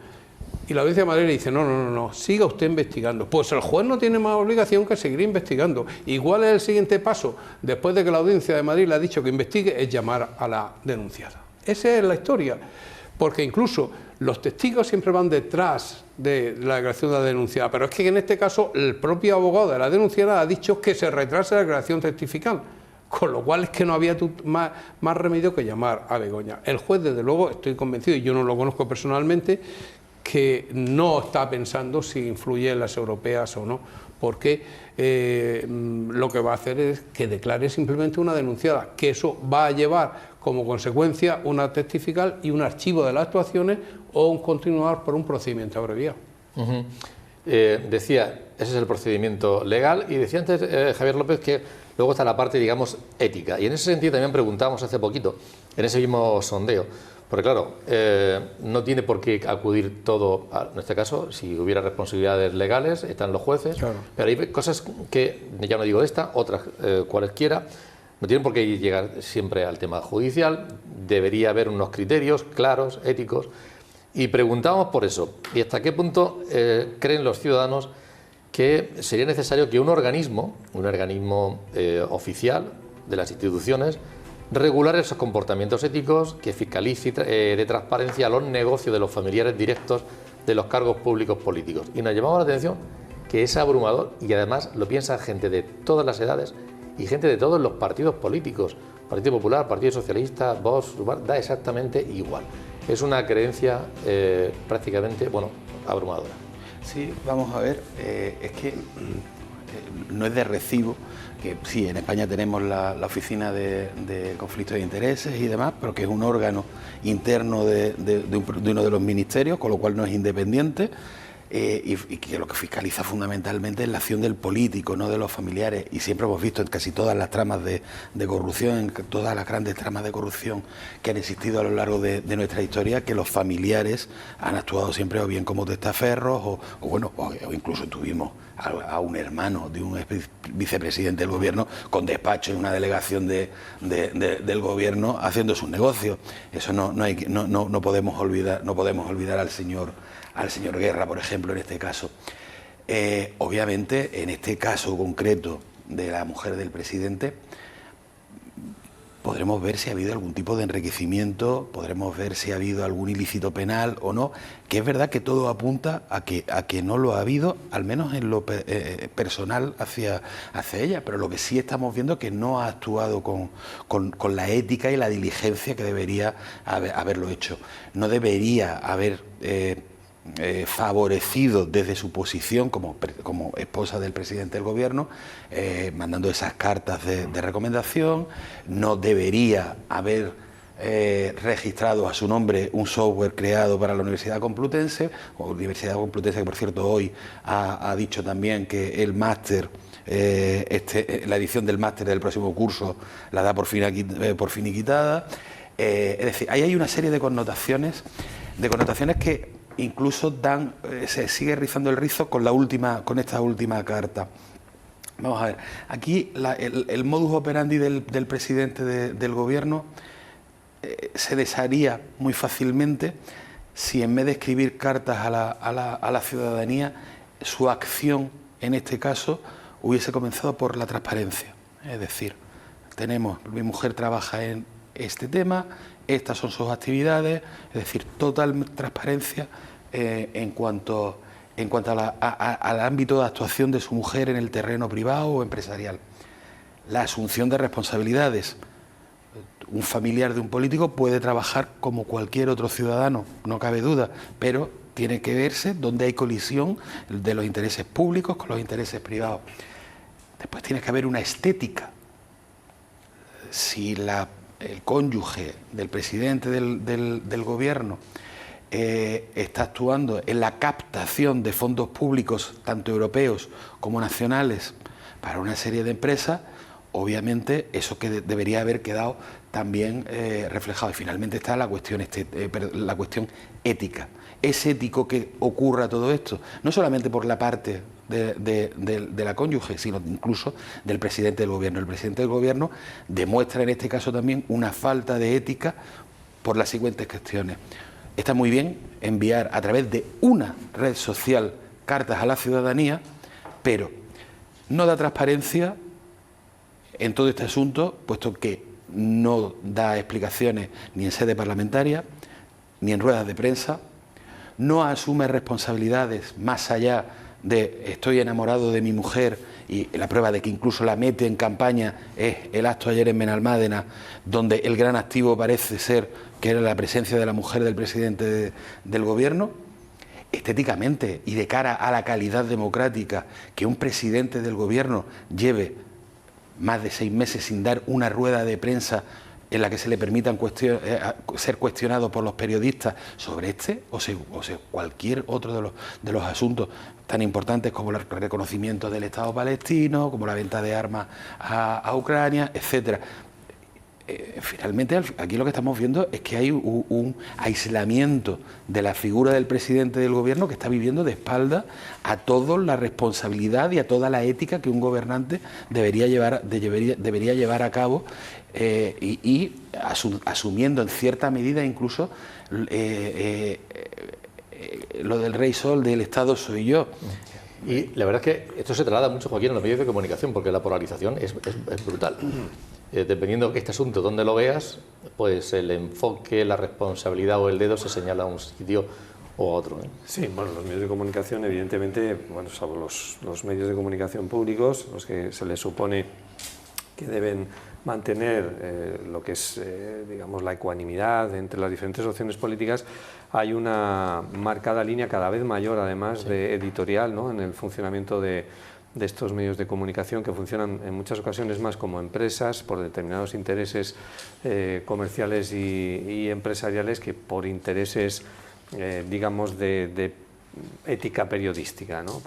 Y la Audiencia de Madrid le dice, no, siga usted investigando. Pues el juez no tiene más obligación que seguir investigando. Igual es el siguiente paso, después de que la Audiencia de Madrid le ha dicho que investigue, es llamar a la denunciada. Esa es la historia, porque incluso los testigos siempre van detrás de la declaración de la denunciada, pero es que en este caso el propio abogado de la denunciada ha dicho que se retrase la declaración testifical, con lo cual es que no había más remedio que llamar a Begoña. El juez, desde luego, estoy convencido, y yo no lo conozco personalmente, que no está pensando si influye en las europeas o no, porque lo que va a hacer es que declare simplemente una denunciada, que eso va a llevar como consecuencia una testifical y un archivo de las actuaciones o un continuar por un procedimiento abreviado. Decía, ese es el procedimiento legal, y decía antes Javier López que luego está la parte, digamos, ética, y en ese sentido también preguntamos hace poquito, en ese mismo sondeo, porque claro, no tiene por qué acudir todo, en este caso, si hubiera responsabilidades legales, están los jueces, claro, pero hay cosas que, ya no digo esta, otras cualesquiera, no tienen por qué llegar siempre al tema judicial, debería haber unos criterios claros, éticos, y preguntamos por eso, y hasta qué punto creen los ciudadanos que sería necesario que un organismo oficial de las instituciones regular esos comportamientos éticos, que fiscalice de transparencia los negocios de los familiares directos de los cargos públicos políticos. Y nos llamamos la atención que es abrumador, y además lo piensa gente de todas las edades y gente de todos los partidos políticos. Partido Popular, Partido Socialista, Vox, da exactamente igual. Es una creencia prácticamente, bueno, abrumadora. Sí, vamos a ver, es que no es de recibo que sí, en España tenemos la Oficina de Conflictos de Intereses y demás, pero que es un órgano interno de uno de los ministerios, con lo cual no es independiente, y que lo que fiscaliza fundamentalmente es la acción del político, no de los familiares. Y siempre hemos visto en casi todas las tramas de corrupción, en todas las grandes tramas de corrupción que han existido a lo largo de nuestra historia, que los familiares han actuado siempre o bien como testaferros o incluso tuvimos a un hermano de un vicepresidente del gobierno con despacho en una delegación del gobierno haciendo sus negocios. Eso no podemos olvidar al señor Guerra, por ejemplo, en este caso. Obviamente, en este caso concreto de la mujer del presidente, podremos ver si ha habido algún tipo de enriquecimiento, podremos ver si ha habido algún ilícito penal o no, que es verdad que todo apunta a que no lo ha habido, al menos en lo personal hacia ella, pero lo que sí estamos viendo es que no ha actuado con la ética y la diligencia que debería haberlo hecho. No debería haber favorecido desde su posición como esposa del presidente del gobierno, mandando esas cartas de recomendación. No debería haber registrado a su nombre un software creado para la Universidad Complutense, que por cierto hoy ha dicho también que el máster, la edición del máster del próximo curso la da por finiquitada. Es decir, ahí hay una serie de connotaciones que incluso se sigue rizando el rizo con esta última carta. Vamos a ver, aquí el modus operandi del presidente del gobierno se desharía muy fácilmente si en vez de escribir cartas a la ciudadanía, su acción en este caso hubiese comenzado por la transparencia. Es decir, mi mujer trabaja en este tema, estas son sus actividades, es decir, total transparencia en cuanto al ámbito de actuación de su mujer en el terreno privado o empresarial. La asunción de responsabilidades. Un familiar de un político puede trabajar como cualquier otro ciudadano, no cabe duda, pero tiene que verse dónde hay colisión de los intereses públicos con los intereses privados. Después tiene que haber una estética. Si el cónyuge del presidente del gobierno está actuando en la captación de fondos públicos, tanto europeos como nacionales, para una serie de empresas, obviamente eso que debería haber quedado también reflejado. Y finalmente está la cuestión ética. Es ético que ocurra todo esto, no solamente por la parte de la cónyuge, sino incluso del presidente del gobierno. El presidente del gobierno demuestra en este caso también una falta de ética por las siguientes cuestiones. Está muy bien enviar a través de una red social cartas a la ciudadanía, pero no da transparencia en todo este asunto, puesto que no da explicaciones ni en sede parlamentaria, ni en ruedas de prensa, no asume responsabilidades más allá de estoy enamorado de mi mujer, y la prueba de que incluso la mete en campaña es el acto ayer en Benalmádena, donde el gran activo parece ser que era la presencia de la mujer del presidente del gobierno, estéticamente y de cara a la calidad democrática, que un presidente del gobierno lleve más de 6 meses sin dar una rueda de prensa en la que se le permitan ser cuestionado por los periodistas sobre este o cualquier otro de los asuntos tan importantes como el reconocimiento del Estado palestino, como la venta de armas a Ucrania, etcétera. Finalmente, aquí lo que estamos viendo es que hay un aislamiento de la figura del presidente del gobierno, que está viviendo de espalda a toda la responsabilidad y a toda la ética que un gobernante debería llevar a cabo, asumiendo en cierta medida incluso lo del rey sol, del Estado soy yo. Y la verdad es que esto se traslada mucho, Joaquín, en los medios de comunicación, porque la polarización es brutal. Dependiendo de este asunto, donde lo veas, pues el enfoque, la responsabilidad o el dedo se señala a un sitio o a otro. Sí, bueno, los medios de comunicación, evidentemente, bueno, salvo los medios de comunicación públicos, los que se les supone que deben mantener lo que es, digamos, la ecuanimidad entre las diferentes opciones políticas, hay una marcada línea cada vez mayor, además, de editorial, ¿no?, en el funcionamiento de estos medios de comunicación, que funcionan en muchas ocasiones más como empresas por determinados intereses comerciales y empresariales que por intereses, digamos, de ética periodística, ¿no?,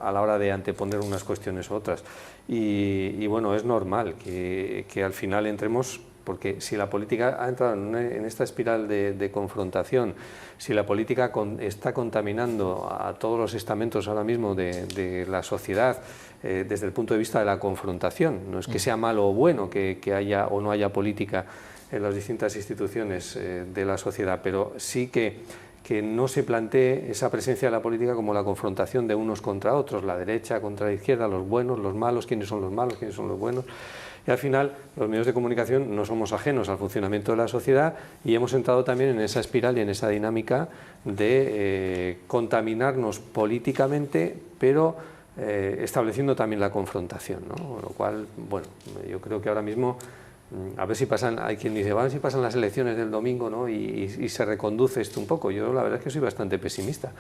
a la hora de anteponer unas cuestiones u otras. Y bueno, es normal que al final entremos, porque si la política ha entrado en esta espiral de confrontación, si la política está contaminando a todos los estamentos ahora mismo de la sociedad desde el punto de vista de la confrontación, no es que sea malo o bueno que haya o no haya política en las distintas instituciones de la sociedad, pero sí que no se plantee esa presencia de la política como la confrontación de unos contra otros, la derecha contra la izquierda, los buenos, los malos, quiénes son los malos, quiénes son los buenos. Y al final los medios de comunicación no somos ajenos al funcionamiento de la sociedad y hemos entrado también en esa espiral y en esa dinámica de contaminarnos políticamente, pero estableciendo también la confrontación, ¿no? Con lo cual, bueno, yo creo que ahora mismo, a ver si pasan, hay quien dice, a ver si pasan las elecciones del domingo, ¿no?, y se reconduce esto un poco. Yo la verdad es que soy bastante pesimista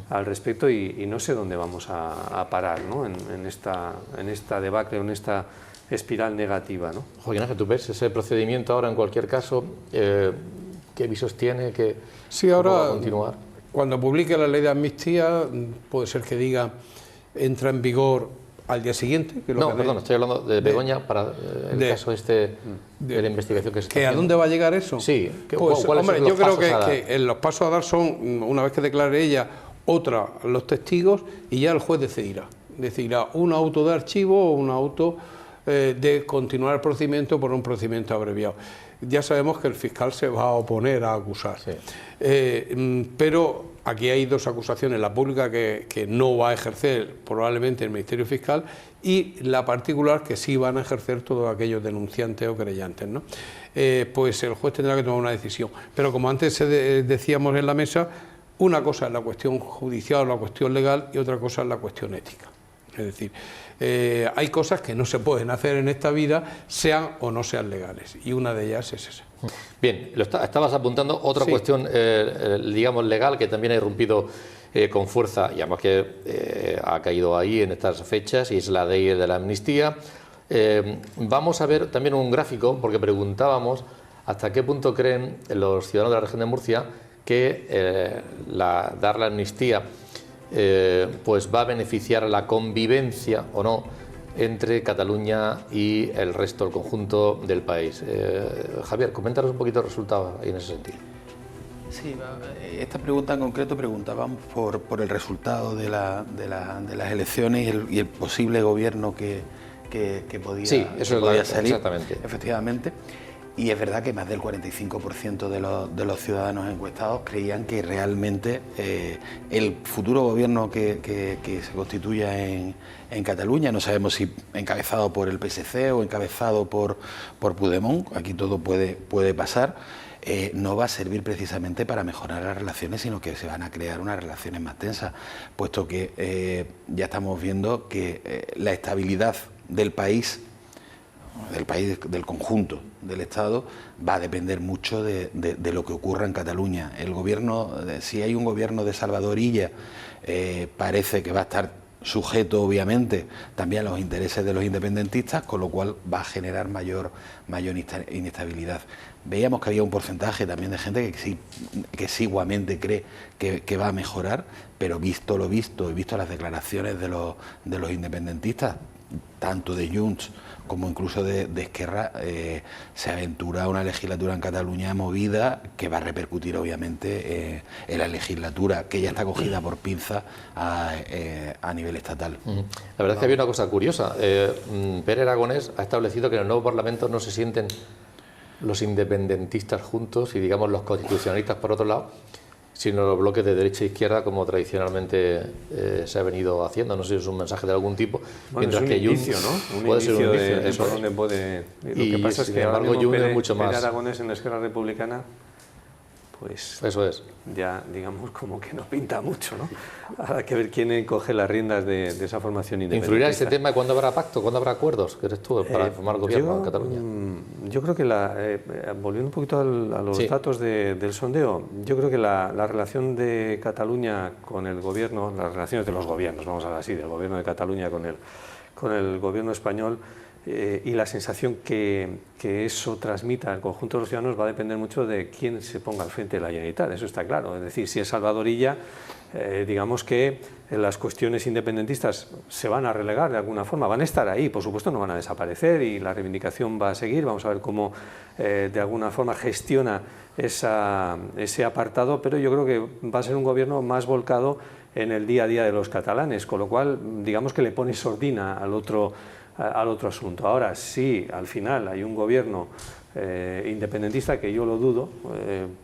al respecto y no sé dónde vamos a parar, ¿no?, en esta debacle, en esta espiral negativa, ¿no? Joaquín Ángel, ¿tú ves ese procedimiento ahora en cualquier caso? ¿Qué visos tiene? ¿Cómo va a continuar? Cuando publique la ley de amnistía, puede ser que diga entra en vigor al día siguiente. Perdón, estoy hablando de Begoña para el caso de la investigación que se está haciendo. ¿A dónde va a llegar eso? Sí. Pues, hombre, yo creo que los pasos a dar son, una vez que declare ella, los testigos, y ya el juez decidirá un auto de archivo o un auto de continuar el procedimiento por un procedimiento abreviado. Ya sabemos que el fiscal se va a oponer a acusar, pero aquí hay dos acusaciones: la pública, que no va a ejercer probablemente el Ministerio Fiscal, y la particular, que sí van a ejercer todos aquellos denunciantes o creyentes, ¿no? Pues el juez tendrá que tomar una decisión. Pero como antes decíamos en la mesa, una cosa es la cuestión judicial o la cuestión legal y otra cosa es la cuestión ética. Es decir, hay cosas que no se pueden hacer en esta vida, sean o no sean legales, y una de ellas es esa. Bien, estabas apuntando otra cuestión, digamos, legal, que también ha irrumpido con fuerza, y además que ha caído ahí en estas fechas, y es la ley de la amnistía. Vamos a ver también un gráfico, porque preguntábamos hasta qué punto creen los ciudadanos de la región de Murcia que dar la amnistía pues va a beneficiar a la convivencia o no entre Cataluña y el resto, el conjunto del país. Javier, coméntanos un poquito el resultado ahí en ese sentido. Sí, esta pregunta en concreto preguntaban por el resultado de las elecciones y el posible gobierno que podía, sí, eso podía salir. Exactamente. Efectivamente. Y es verdad que más del 45% de los ciudadanos encuestados creían que realmente el futuro gobierno que se constituya en Cataluña, no sabemos si encabezado por el PSC o encabezado por Puigdemont, aquí todo puede pasar, no va a servir precisamente para mejorar las relaciones, sino que se van a crear unas relaciones más tensas, puesto que ya estamos viendo que la estabilidad del país del país, del conjunto del Estado, va a depender mucho de lo que ocurra en Cataluña. El gobierno, si hay un gobierno de Salvador Illa, parece que va a estar sujeto, obviamente, también a los intereses de los independentistas, con lo cual va a generar mayor inestabilidad. Veíamos que había un porcentaje también de gente que exiguamente cree que va a mejorar, pero visto lo visto y visto las declaraciones de los independentistas, tanto de Junts como incluso de Esquerra, se aventura una legislatura en Cataluña movida que va a repercutir obviamente en la legislatura, que ya está cogida por pinza a nivel estatal. La verdad es que había una cosa curiosa. Pere Aragonés ha establecido que en el nuevo Parlamento no se sienten los independentistas juntos y, digamos, los constitucionalistas por otro lado, sino los bloques de derecha e izquierda, como tradicionalmente se ha venido haciendo. No sé si es un mensaje de algún tipo. Bueno, mientras es un indicio, ¿no? Puede ser un indicio de por dónde puede... Lo que pasa es que ahora mismo Pere Aragonés en la Esquerra Republicana, pues eso es. Ya, digamos, como que no pinta mucho, ¿no? Habrá que ver quién coge las riendas de esa formación independentista. ¿Influirá este tema de cuándo habrá pacto, cuándo habrá acuerdos, que eres tú, para formar gobierno en Cataluña? Yo creo que, volviendo un poquito a los datos del sondeo, yo creo que la relación de Cataluña con el gobierno, las relaciones de los gobiernos, vamos a hablar así, del gobierno de Cataluña con el gobierno español, y la sensación que eso transmita al conjunto de los ciudadanos va a depender mucho de quién se ponga al frente de la Generalitat, eso está claro. Es decir, si es Salvador Illa, digamos que las cuestiones independentistas se van a relegar de alguna forma, van a estar ahí, por supuesto no van a desaparecer y la reivindicación va a seguir. Vamos a ver cómo de alguna forma gestiona ese apartado, pero yo creo que va a ser un gobierno más volcado en el día a día de los catalanes, con lo cual digamos que le pone sordina al otro asunto. Ahora, si al final hay un gobierno independentista, que yo lo dudo,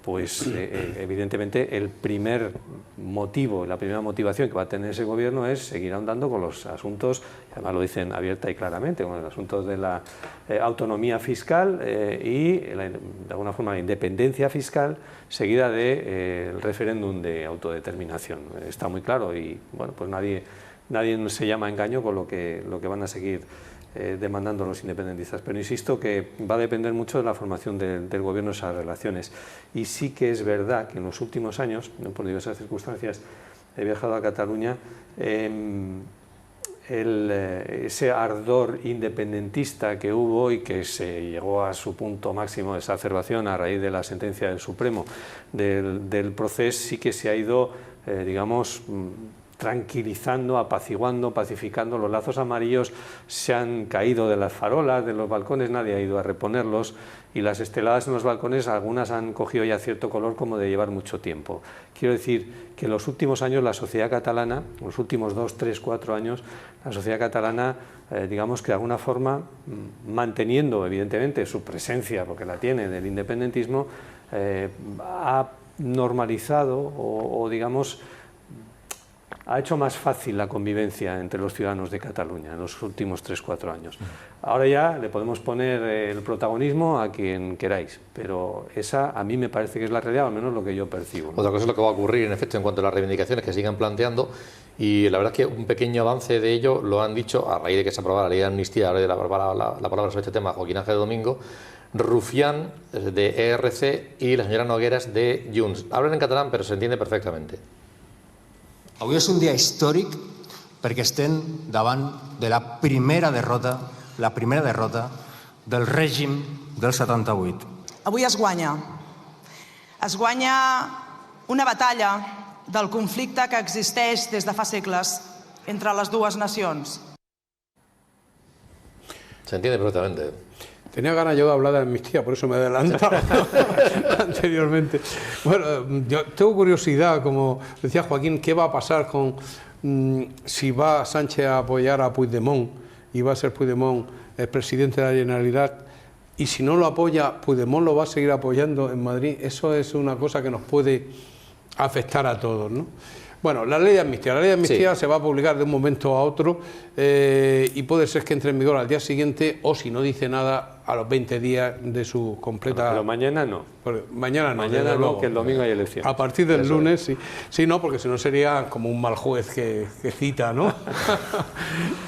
pues evidentemente el primer motivo, la primera motivación que va a tener ese gobierno es seguir ahondando con los asuntos, además lo dicen abierta y claramente, con los asuntos de la autonomía fiscal y de alguna forma la independencia fiscal, seguida del referéndum de autodeterminación. Está muy claro y bueno, pues nadie se llama a engaño con lo que van a seguir demandando los independentistas. Pero insisto que va a depender mucho de la formación del gobierno esas relaciones. Y sí que es verdad que en los últimos años, por diversas circunstancias, he viajado a Cataluña, ese ardor independentista que hubo y que se llegó a su punto máximo de exacerbación a raíz de la sentencia del Supremo del proceso, sí que se ha ido, digamos, tranquilizando, apaciguando, pacificando. Los lazos amarillos se han caído de las farolas, de los balcones, nadie ha ido a reponerlos y las esteladas en los balcones, algunas han cogido ya cierto color como de llevar mucho tiempo. Quiero decir que en los últimos años la sociedad catalana, en los últimos 2, 3, 4 años, la sociedad catalana, digamos que de alguna forma, manteniendo evidentemente su presencia, porque la tiene, del independentismo, ha normalizado o digamos, ha hecho más fácil la convivencia entre los ciudadanos de Cataluña en los últimos 3-4 años. Ahora ya le podemos poner el protagonismo a quien queráis, pero esa a mí me parece que es la realidad, al menos lo que yo percibo, ¿no? Otra cosa es lo que va a ocurrir, en efecto, en cuanto a las reivindicaciones que sigan planteando, y la verdad es que un pequeño avance de ello lo han dicho a raíz de que se aprobara la ley de amnistía, ahora de la palabra sobre este tema Joaquín Ángel Domingo, Rufián de ERC y la señora Nogueras de Junts. Hablan en catalán, pero se entiende perfectamente. Avui és un dia històric perquè estem davant de la primera derrota del règim del 78. Avui es guanya una batalla del conflicte que existeix des de fa segles entre les dues nacions. Se entiende perfectamente. Tenía ganas yo de hablar de amnistía, por eso me he adelantado anteriormente. Bueno, yo tengo curiosidad, como decía Joaquín, ¿qué va a pasar con si va Sánchez a apoyar a Puigdemont y va a ser Puigdemont el presidente de la Generalitat? Y si no lo apoya, Puigdemont lo va a seguir apoyando en Madrid. Eso es una cosa que nos puede afectar a todos, ¿no? Bueno, la ley de amnistía se va a publicar de un momento a otro y puede ser que entre en vigor al día siguiente o, si no dice nada, a los 20 días de su completa... Pero mañana no. Mañana no, que el domingo hay elección. A partir del lunes, sí. Sí, no, porque si no sería como un mal juez que cita, ¿no?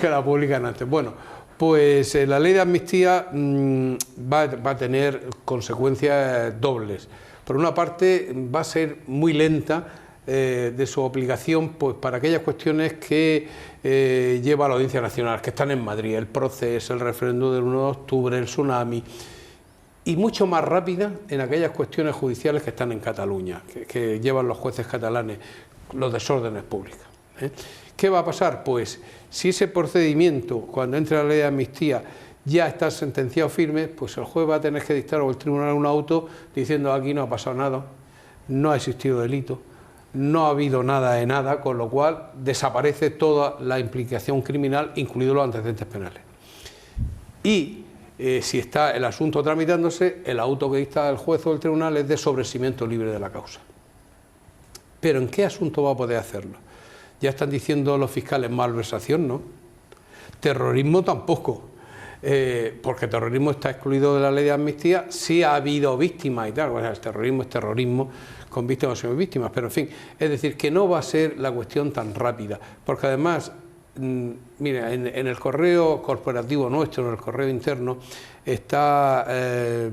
Que la publican antes. Bueno, Pues la ley de amnistía va a tener consecuencias dobles. Por una parte, va a ser muy lenta de su aplicación, pues para aquellas cuestiones que lleva la Audiencia Nacional, que están en Madrid, el proceso, el referéndum del 1 de octubre, el tsunami, y mucho más rápida en aquellas cuestiones judiciales que están en Cataluña, que llevan los jueces catalanes, los desórdenes públicos. ¿Qué va a pasar? Pues si ese procedimiento, cuando entre la ley de amnistía, ya está sentenciado firme, pues el juez va a tener que dictar o el tribunal un auto diciendo aquí no ha pasado nada, no ha existido delito, no ha habido nada de nada, con lo cual desaparece toda la implicación criminal, incluidos los antecedentes penales. Y si está el asunto tramitándose, el auto que dicta el juez o el tribunal es de sobreseimiento libre de la causa. ¿Pero en qué asunto va a poder hacerlo? Ya están diciendo los fiscales, malversación, ¿no? Terrorismo tampoco, porque terrorismo está excluido de la ley de amnistía, sí ha habido víctimas y tal, bueno, el terrorismo es terrorismo, con víctimas o sin víctimas, pero en fin, es decir, que no va a ser la cuestión tan rápida, porque además, mira, en el correo corporativo nuestro, en el correo interno, está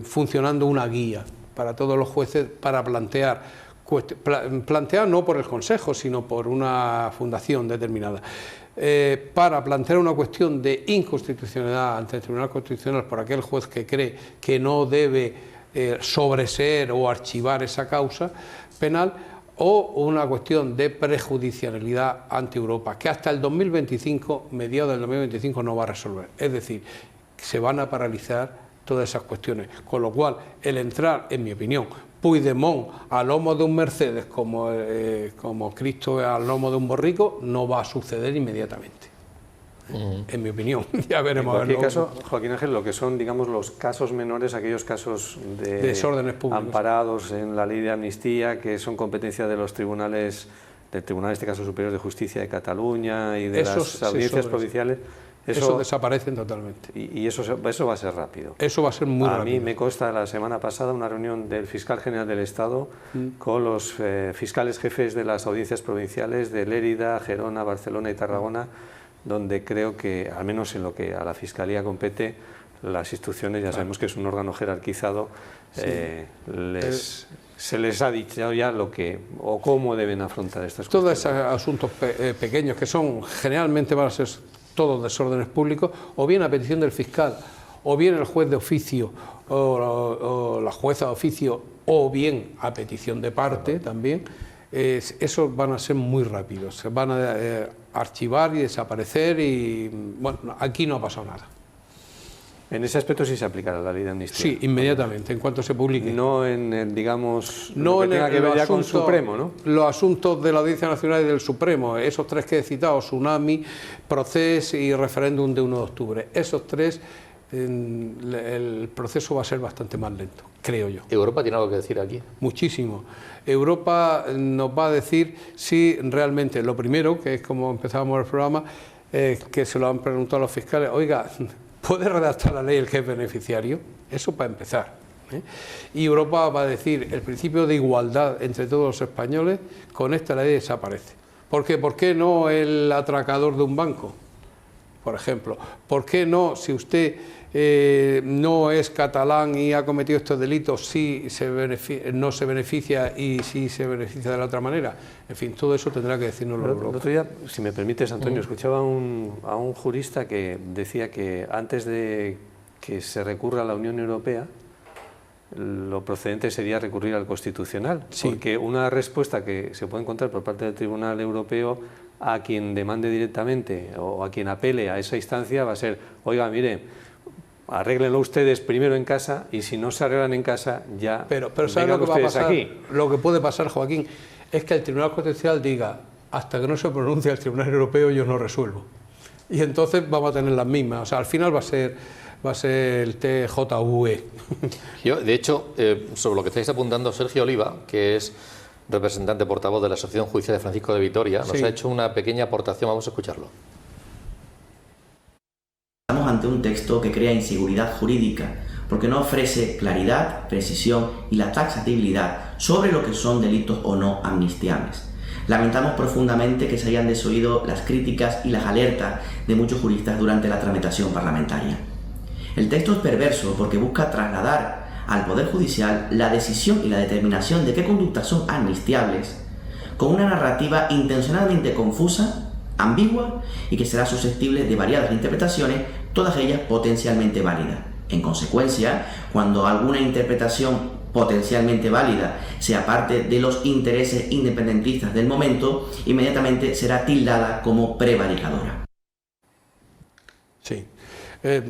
funcionando una guía para todos los jueces para plantear no por el Consejo, sino por una fundación determinada, para plantear una cuestión de inconstitucionalidad ante el Tribunal Constitucional por aquel juez que cree que no debe sobreseer o archivar esa causa penal, o una cuestión de prejudicialidad ante Europa, que hasta el 2025, mediados del 2025, no va a resolver. Es decir, se van a paralizar todas esas cuestiones, con lo cual el entrar, en mi opinión, Puigdemont al lomo de un Mercedes como Cristo al lomo de un borrico, no va a suceder inmediatamente. En mi opinión, ya veremos. En cualquier caso, Joaquín Ángel, lo que son, digamos, los casos menores, aquellos casos de desórdenes públicos amparados en la ley de amnistía, que son competencia de los tribunales, del Tribunal, en este caso Superior de Justicia de Cataluña y de las audiencias provinciales, eso desaparecen totalmente. Y eso va a ser rápido. Eso va a ser muy rápido. A mí me consta la semana pasada una reunión del Fiscal General del Estado con los fiscales jefes de las audiencias provinciales de Lérida, Gerona, Barcelona y Tarragona, donde creo que, al menos en lo que a la Fiscalía compete, las instrucciones, ya sabemos que es un órgano jerarquizado, se les ha dicho ya lo que o cómo deben afrontar estas todos cuestiones. Todos esos asuntos pequeños, que son generalmente van a ser todos desórdenes públicos, o bien a petición del fiscal, o bien el juez de oficio, o la jueza de oficio, o bien a petición de parte también, esos van a ser muy rápidos, se van a archivar y desaparecer y, bueno, aquí no ha pasado nada. En ese aspecto sí se aplicará la ley de amnistía. Sí, inmediatamente, en cuanto se publique. No en el, digamos, no lo que tenga que ver ya con Supremo, ¿no? Los asuntos de la Audiencia Nacional y del Supremo, esos tres que he citado, tsunami, proceso y referéndum de 1 de octubre, esos tres, el proceso va a ser bastante más lento, creo yo. ¿Europa tiene algo que decir aquí? Muchísimo. Europa nos va a decir si realmente, lo primero, que es como empezábamos el programa, que se lo han preguntado a los fiscales, oiga, ¿puede redactar la ley el que es beneficiario? Eso para empezar. Y Europa va a decir, el principio de igualdad entre todos los españoles, con esta ley desaparece. ¿Por qué? ¿Por qué no el atracador de un banco? Por ejemplo, ¿por qué no, si usted no es catalán y ha cometido estos delitos, sí no se beneficia y sí se beneficia de la otra manera? En fin, todo eso tendrá que decirnos Europa. El otro día, si me permites, Antonio, escuchaba a un jurista que decía que antes de que se recurra a la Unión Europea, lo procedente sería recurrir al Constitucional, porque una respuesta que se puede encontrar por parte del Tribunal Europeo a quien demande directamente o a quien apele a esa instancia va a ser, oiga, mire, arréglenlo ustedes primero en casa y si no se arreglan en casa ya pero ¿sabe lo que va a pasar? Aquí. Lo que puede pasar, Joaquín, es que el Tribunal Constitucional diga, hasta que no se pronuncie el Tribunal Europeo yo no resuelvo. Y entonces vamos a tener las mismas, o sea, al final va a ser el TJUE. Yo, de hecho, sobre lo que estáis apuntando, Sergio Oliva, que es representante portavoz de la Asociación Judicial de Francisco de Vitoria, nos ha hecho una pequeña aportación, vamos a escucharlo. Estamos ante un texto que crea inseguridad jurídica, porque no ofrece claridad, precisión y la taxatibilidad sobre lo que son delitos o no amnistiables. Lamentamos profundamente que se hayan desoído las críticas y las alertas de muchos juristas durante la tramitación parlamentaria. El texto es perverso porque busca trasladar al Poder Judicial la decisión y la determinación de qué conductas son amnistiables con una narrativa intencionadamente confusa, ambigua y que será susceptible de variadas interpretaciones, todas ellas potencialmente válidas. En consecuencia, cuando alguna interpretación potencialmente válida sea parte de los intereses independentistas del momento, inmediatamente será tildada como prevaricadora. Sí.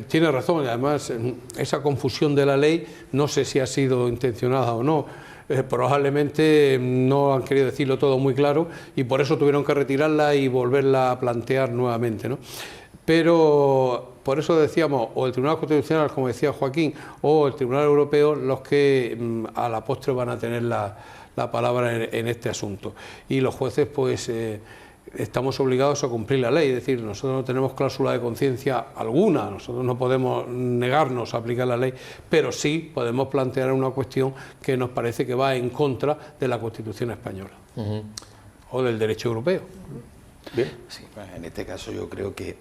Tiene razón, además esa confusión de la ley no sé si ha sido intencionada o no, probablemente no han querido decirlo todo muy claro y por eso tuvieron que retirarla y volverla a plantear nuevamente, ¿no? Pero por eso decíamos, o el Tribunal Constitucional, como decía Joaquín, o el Tribunal Europeo, los que a la postre van a tener la palabra en este asunto. Y los jueces, pues estamos obligados a cumplir la ley, es decir, nosotros no tenemos cláusula de conciencia alguna, nosotros no podemos negarnos a aplicar la ley, pero sí podemos plantear una cuestión que nos parece que va en contra de la Constitución española o del derecho europeo. Bien. Sí, en este caso yo creo que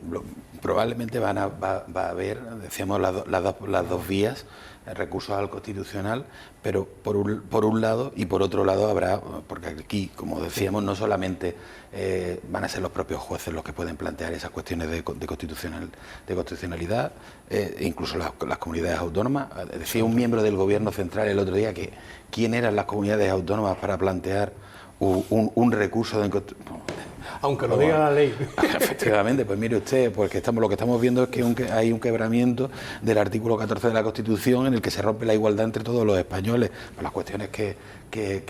probablemente va a haber, decíamos, las dos vías, recursos al Constitucional, pero por un lado y por otro lado habrá, porque aquí, como decíamos, no solamente van a ser los propios jueces los que pueden plantear esas cuestiones de constitucionalidad, incluso las comunidades autónomas. Decía un miembro del Gobierno central el otro día que quién eran las comunidades autónomas para plantear un recurso de aunque lo diga la ley. Efectivamente, pues mire usted, porque lo que estamos viendo es que hay un quebramiento del artículo 14 de la Constitución en el que se rompe la igualdad entre todos los españoles, por las cuestiones que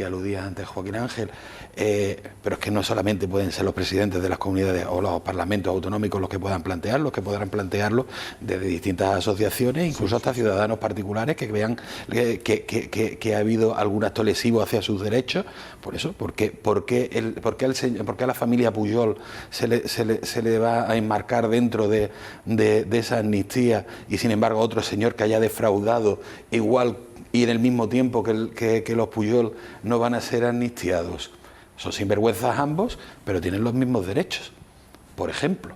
aludía antes Joaquín Ángel. Pero es que no solamente pueden ser los presidentes de las comunidades o los parlamentos autonómicos los que puedan plantearlo, que podrán plantearlo desde distintas asociaciones, incluso hasta ciudadanos particulares que vean que ha habido algún acto lesivo hacia sus derechos. Por eso, ¿por qué a la familia Pujol se le va a enmarcar dentro de esa amnistía y sin embargo otro señor que haya defraudado igual y en el mismo tiempo que los Pujol no van a ser amnistiados? Son sinvergüenzas ambos, pero tienen los mismos derechos, por ejemplo,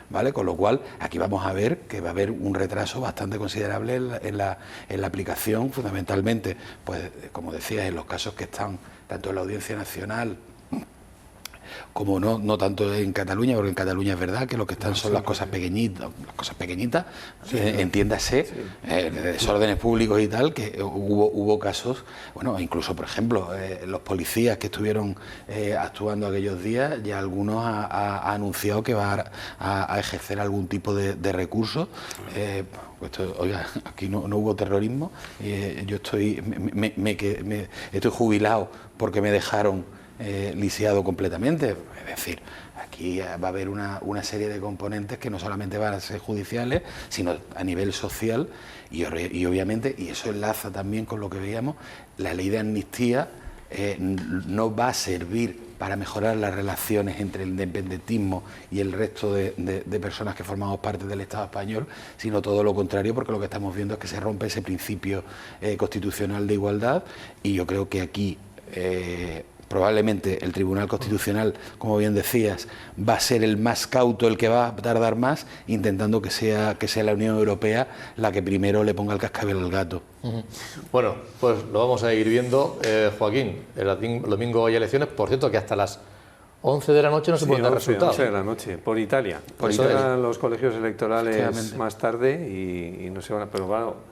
¿vale? Con lo cual, aquí vamos a ver que va a haber un retraso bastante considerable en la aplicación, fundamentalmente, pues como decía, en los casos que están tanto en la Audiencia Nacional como no tanto en Cataluña, porque en Cataluña es verdad que lo que están son las cosas pequeñitas, entiéndase, desórdenes públicos y tal, que hubo casos, bueno, incluso por ejemplo, los policías que estuvieron actuando aquellos días, ya algunos ha anunciado que va a ejercer algún tipo de recurso. Oiga, aquí no hubo terrorismo, yo estoy jubilado porque me dejaron lisiado completamente. Es decir, aquí va a haber una serie de componentes que no solamente van a ser judiciales, sino a nivel social y obviamente, y eso enlaza también con lo que veíamos, la ley de amnistía no va a servir para mejorar las relaciones entre el independentismo y el resto de personas que formamos parte del Estado español, sino todo lo contrario, porque lo que estamos viendo es que se rompe ese principio constitucional de igualdad, y yo creo que aquí probablemente el Tribunal Constitucional, como bien decías, va a ser el más cauto, el que va a tardar más, intentando que sea la Unión Europea la que primero le ponga el cascabel al gato. Bueno, pues lo vamos a ir viendo. Joaquín, el domingo hay elecciones, por cierto que hasta las 11 de la noche no se pueden dar resultados. 11 de la noche, por Italia. Por Italia los colegios electorales más tarde y no se van a... Pero bueno,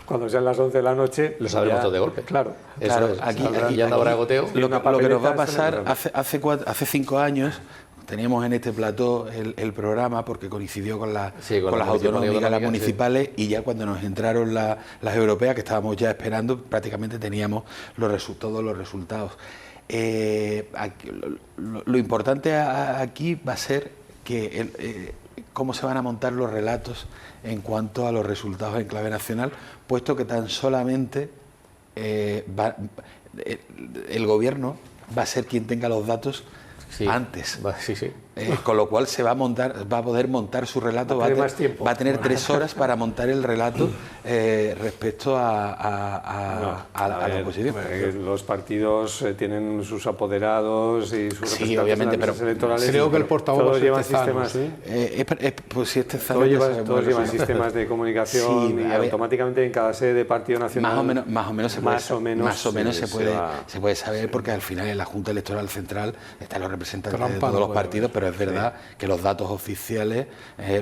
cuando sean las 11 de la noche... Lo sabremos todo de golpe. Claro. Eso es. Aquí ya no habrá goteo. Lo que nos va a pasar, hace 5 años... Teníamos en este plató el programa porque coincidió con las autonómicas, las municipales, y ya cuando nos entraron las europeas, que estábamos ya esperando, prácticamente teníamos todos los resultados. Lo importante aquí va a ser que cómo se van a montar los relatos en cuanto a los resultados en clave nacional, puesto que tan solamente el gobierno va a ser quien tenga los datos antes. Con lo cual va a poder montar su relato, va a tener 3 horas para montar el relato respecto a la oposición. Los partidos tienen sus apoderados y sus sí, obviamente, pero electorales. Creo que el portavoz todos llevan sistemas. Pues si todos llevan sistemas de comunicación sí, y automáticamente en cada sede de partido nacional. Más o menos se puede saber, porque al final en la Junta Electoral Central están los representantes de todos los partidos, pero es verdad que los datos oficiales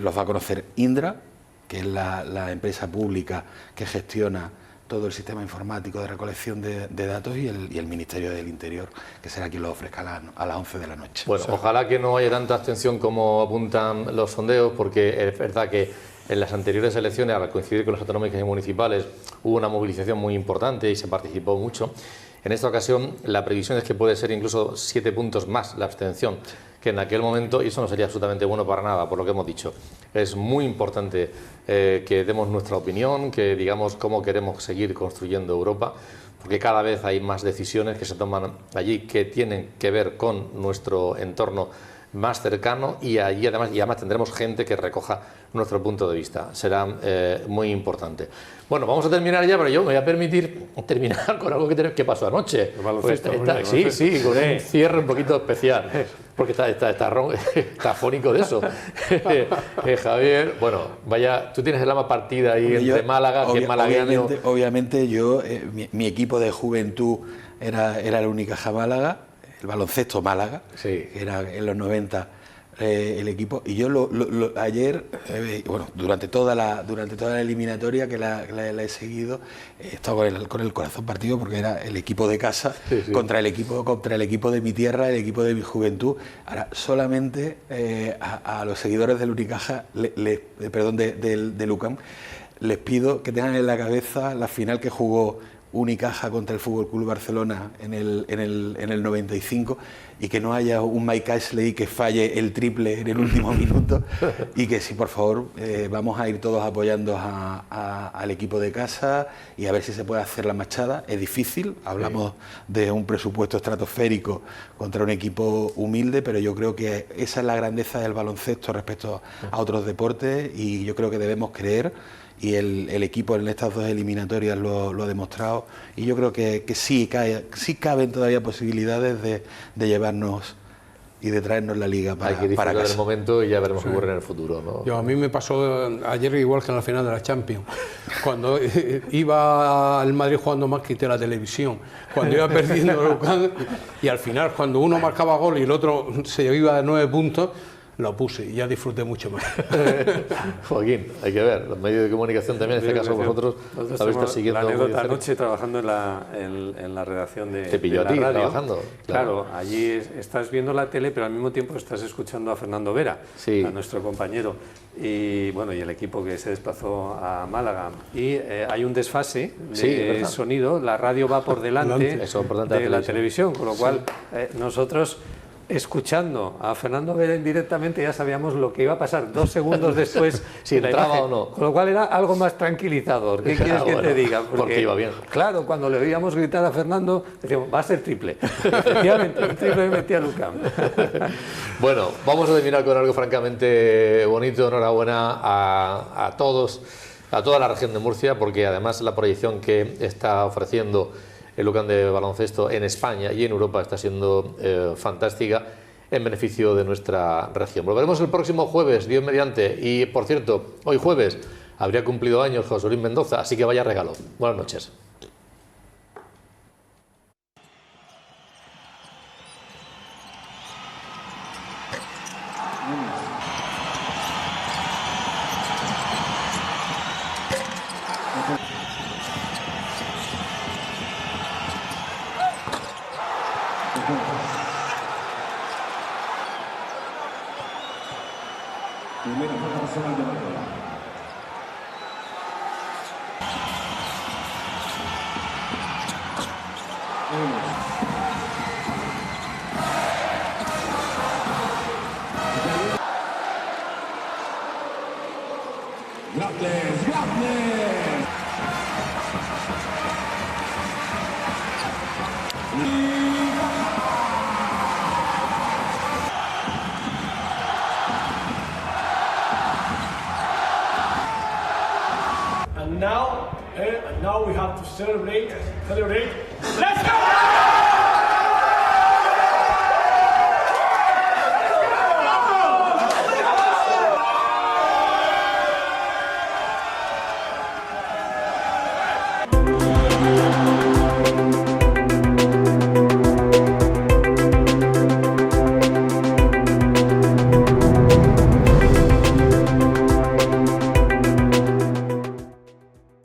los va a conocer Indra, que es la empresa pública que gestiona todo el sistema informático de recolección de datos, y el Ministerio del Interior, que será quien lo ofrezca a las 11 de la noche. Bueno, ojalá que no haya tanta abstención como apuntan los sondeos, porque es verdad que en las anteriores elecciones, al coincidir con las autonómicas y municipales, hubo una movilización muy importante y se participó mucho. En esta ocasión, la previsión es que puede ser incluso 7 puntos más la abstención que en aquel momento, y eso no sería absolutamente bueno para nada, por lo que hemos dicho. Es muy importante que demos nuestra opinión, que digamos cómo queremos seguir construyendo Europa, porque cada vez hay más decisiones que se toman allí que tienen que ver con nuestro entorno más cercano, y allí además tendremos gente que recoja nuestro punto de vista. Será muy importante. Bueno, vamos a terminar ya, pero yo me voy a permitir terminar con algo que pasó anoche. Pues sí, con un cierre un poquito especial, porque está afónico de eso. Javier, bueno, vaya, tú tienes el alma partida ahí entre Málaga, que es malagueño. Obviamente yo, mi equipo de juventud era el Unicaja Málaga, el baloncesto Málaga, sí, que era en los 90 el equipo, y yo ayer, bueno, durante toda la eliminatoria que la he seguido, he estado con el corazón partido, porque era el equipo de casa, sí, contra el equipo de mi tierra, el equipo de mi juventud. Ahora, solamente a los seguidores del Unicaja, del UCAM, les pido que tengan en la cabeza la final que jugó Unicaja contra el Fútbol Club Barcelona en el 95, y que no haya un Mike Ashley que falle el triple en el último minuto, y que sí, por favor, vamos a ir todos apoyando al equipo de casa, y a ver si se puede hacer la machada. Es difícil, hablamos de un presupuesto estratosférico contra un equipo humilde, pero yo creo que esa es la grandeza del baloncesto respecto a otros deportes, y yo creo que debemos creer, y el equipo en estas 2 eliminatorias lo ha demostrado, y yo creo que sí caben todavía posibilidades de llevarnos y de traernos la liga para casa. Hay que disfrutar del momento y ya veremos qué ocurre en el futuro, ¿no? A mí me pasó ayer igual que en la final de la Champions. Cuando iba al Madrid jugando más, quité la televisión. Cuando iba perdiendo, y al final, cuando uno marcaba gol y el otro se iba de 9 puntos, lo puse y ya disfruté mucho más. Joaquín, hay que ver, los medios de comunicación también, en este caso vosotros habéis estado siguiendo. La anécdota anoche trabajando en la redacción de Te pilló de la a ti radio. Trabajando. Claro, allí estás viendo la tele, pero al mismo tiempo estás escuchando a Fernando Vera, sí, a nuestro compañero, y bueno, y el equipo que se desplazó a Málaga. Y hay un desfase de sonido, la radio va por delante de la televisión, con lo cual nosotros, escuchando a Fernando Vera indirectamente, ya sabíamos lo que iba a pasar 2 segundos después, si entraba o no. Con lo cual era algo más tranquilizador. ¿Qué quieres que te diga? Porque iba bien. Claro, cuando le oíamos gritar a Fernando, decíamos, va a ser triple. Efectivamente, el triple metía Lucam. Bueno, vamos a terminar con algo francamente bonito. Enhorabuena a todos, a toda la región de Murcia, porque además la proyección que está ofreciendo el UCAM de baloncesto en España y en Europa está siendo fantástica en beneficio de nuestra región. Volveremos el próximo jueves, Dios mediante, y por cierto, hoy jueves habría cumplido años José Luis Mendoza, así que vaya regalo. Buenas noches. now we have to celebrate. Let's go!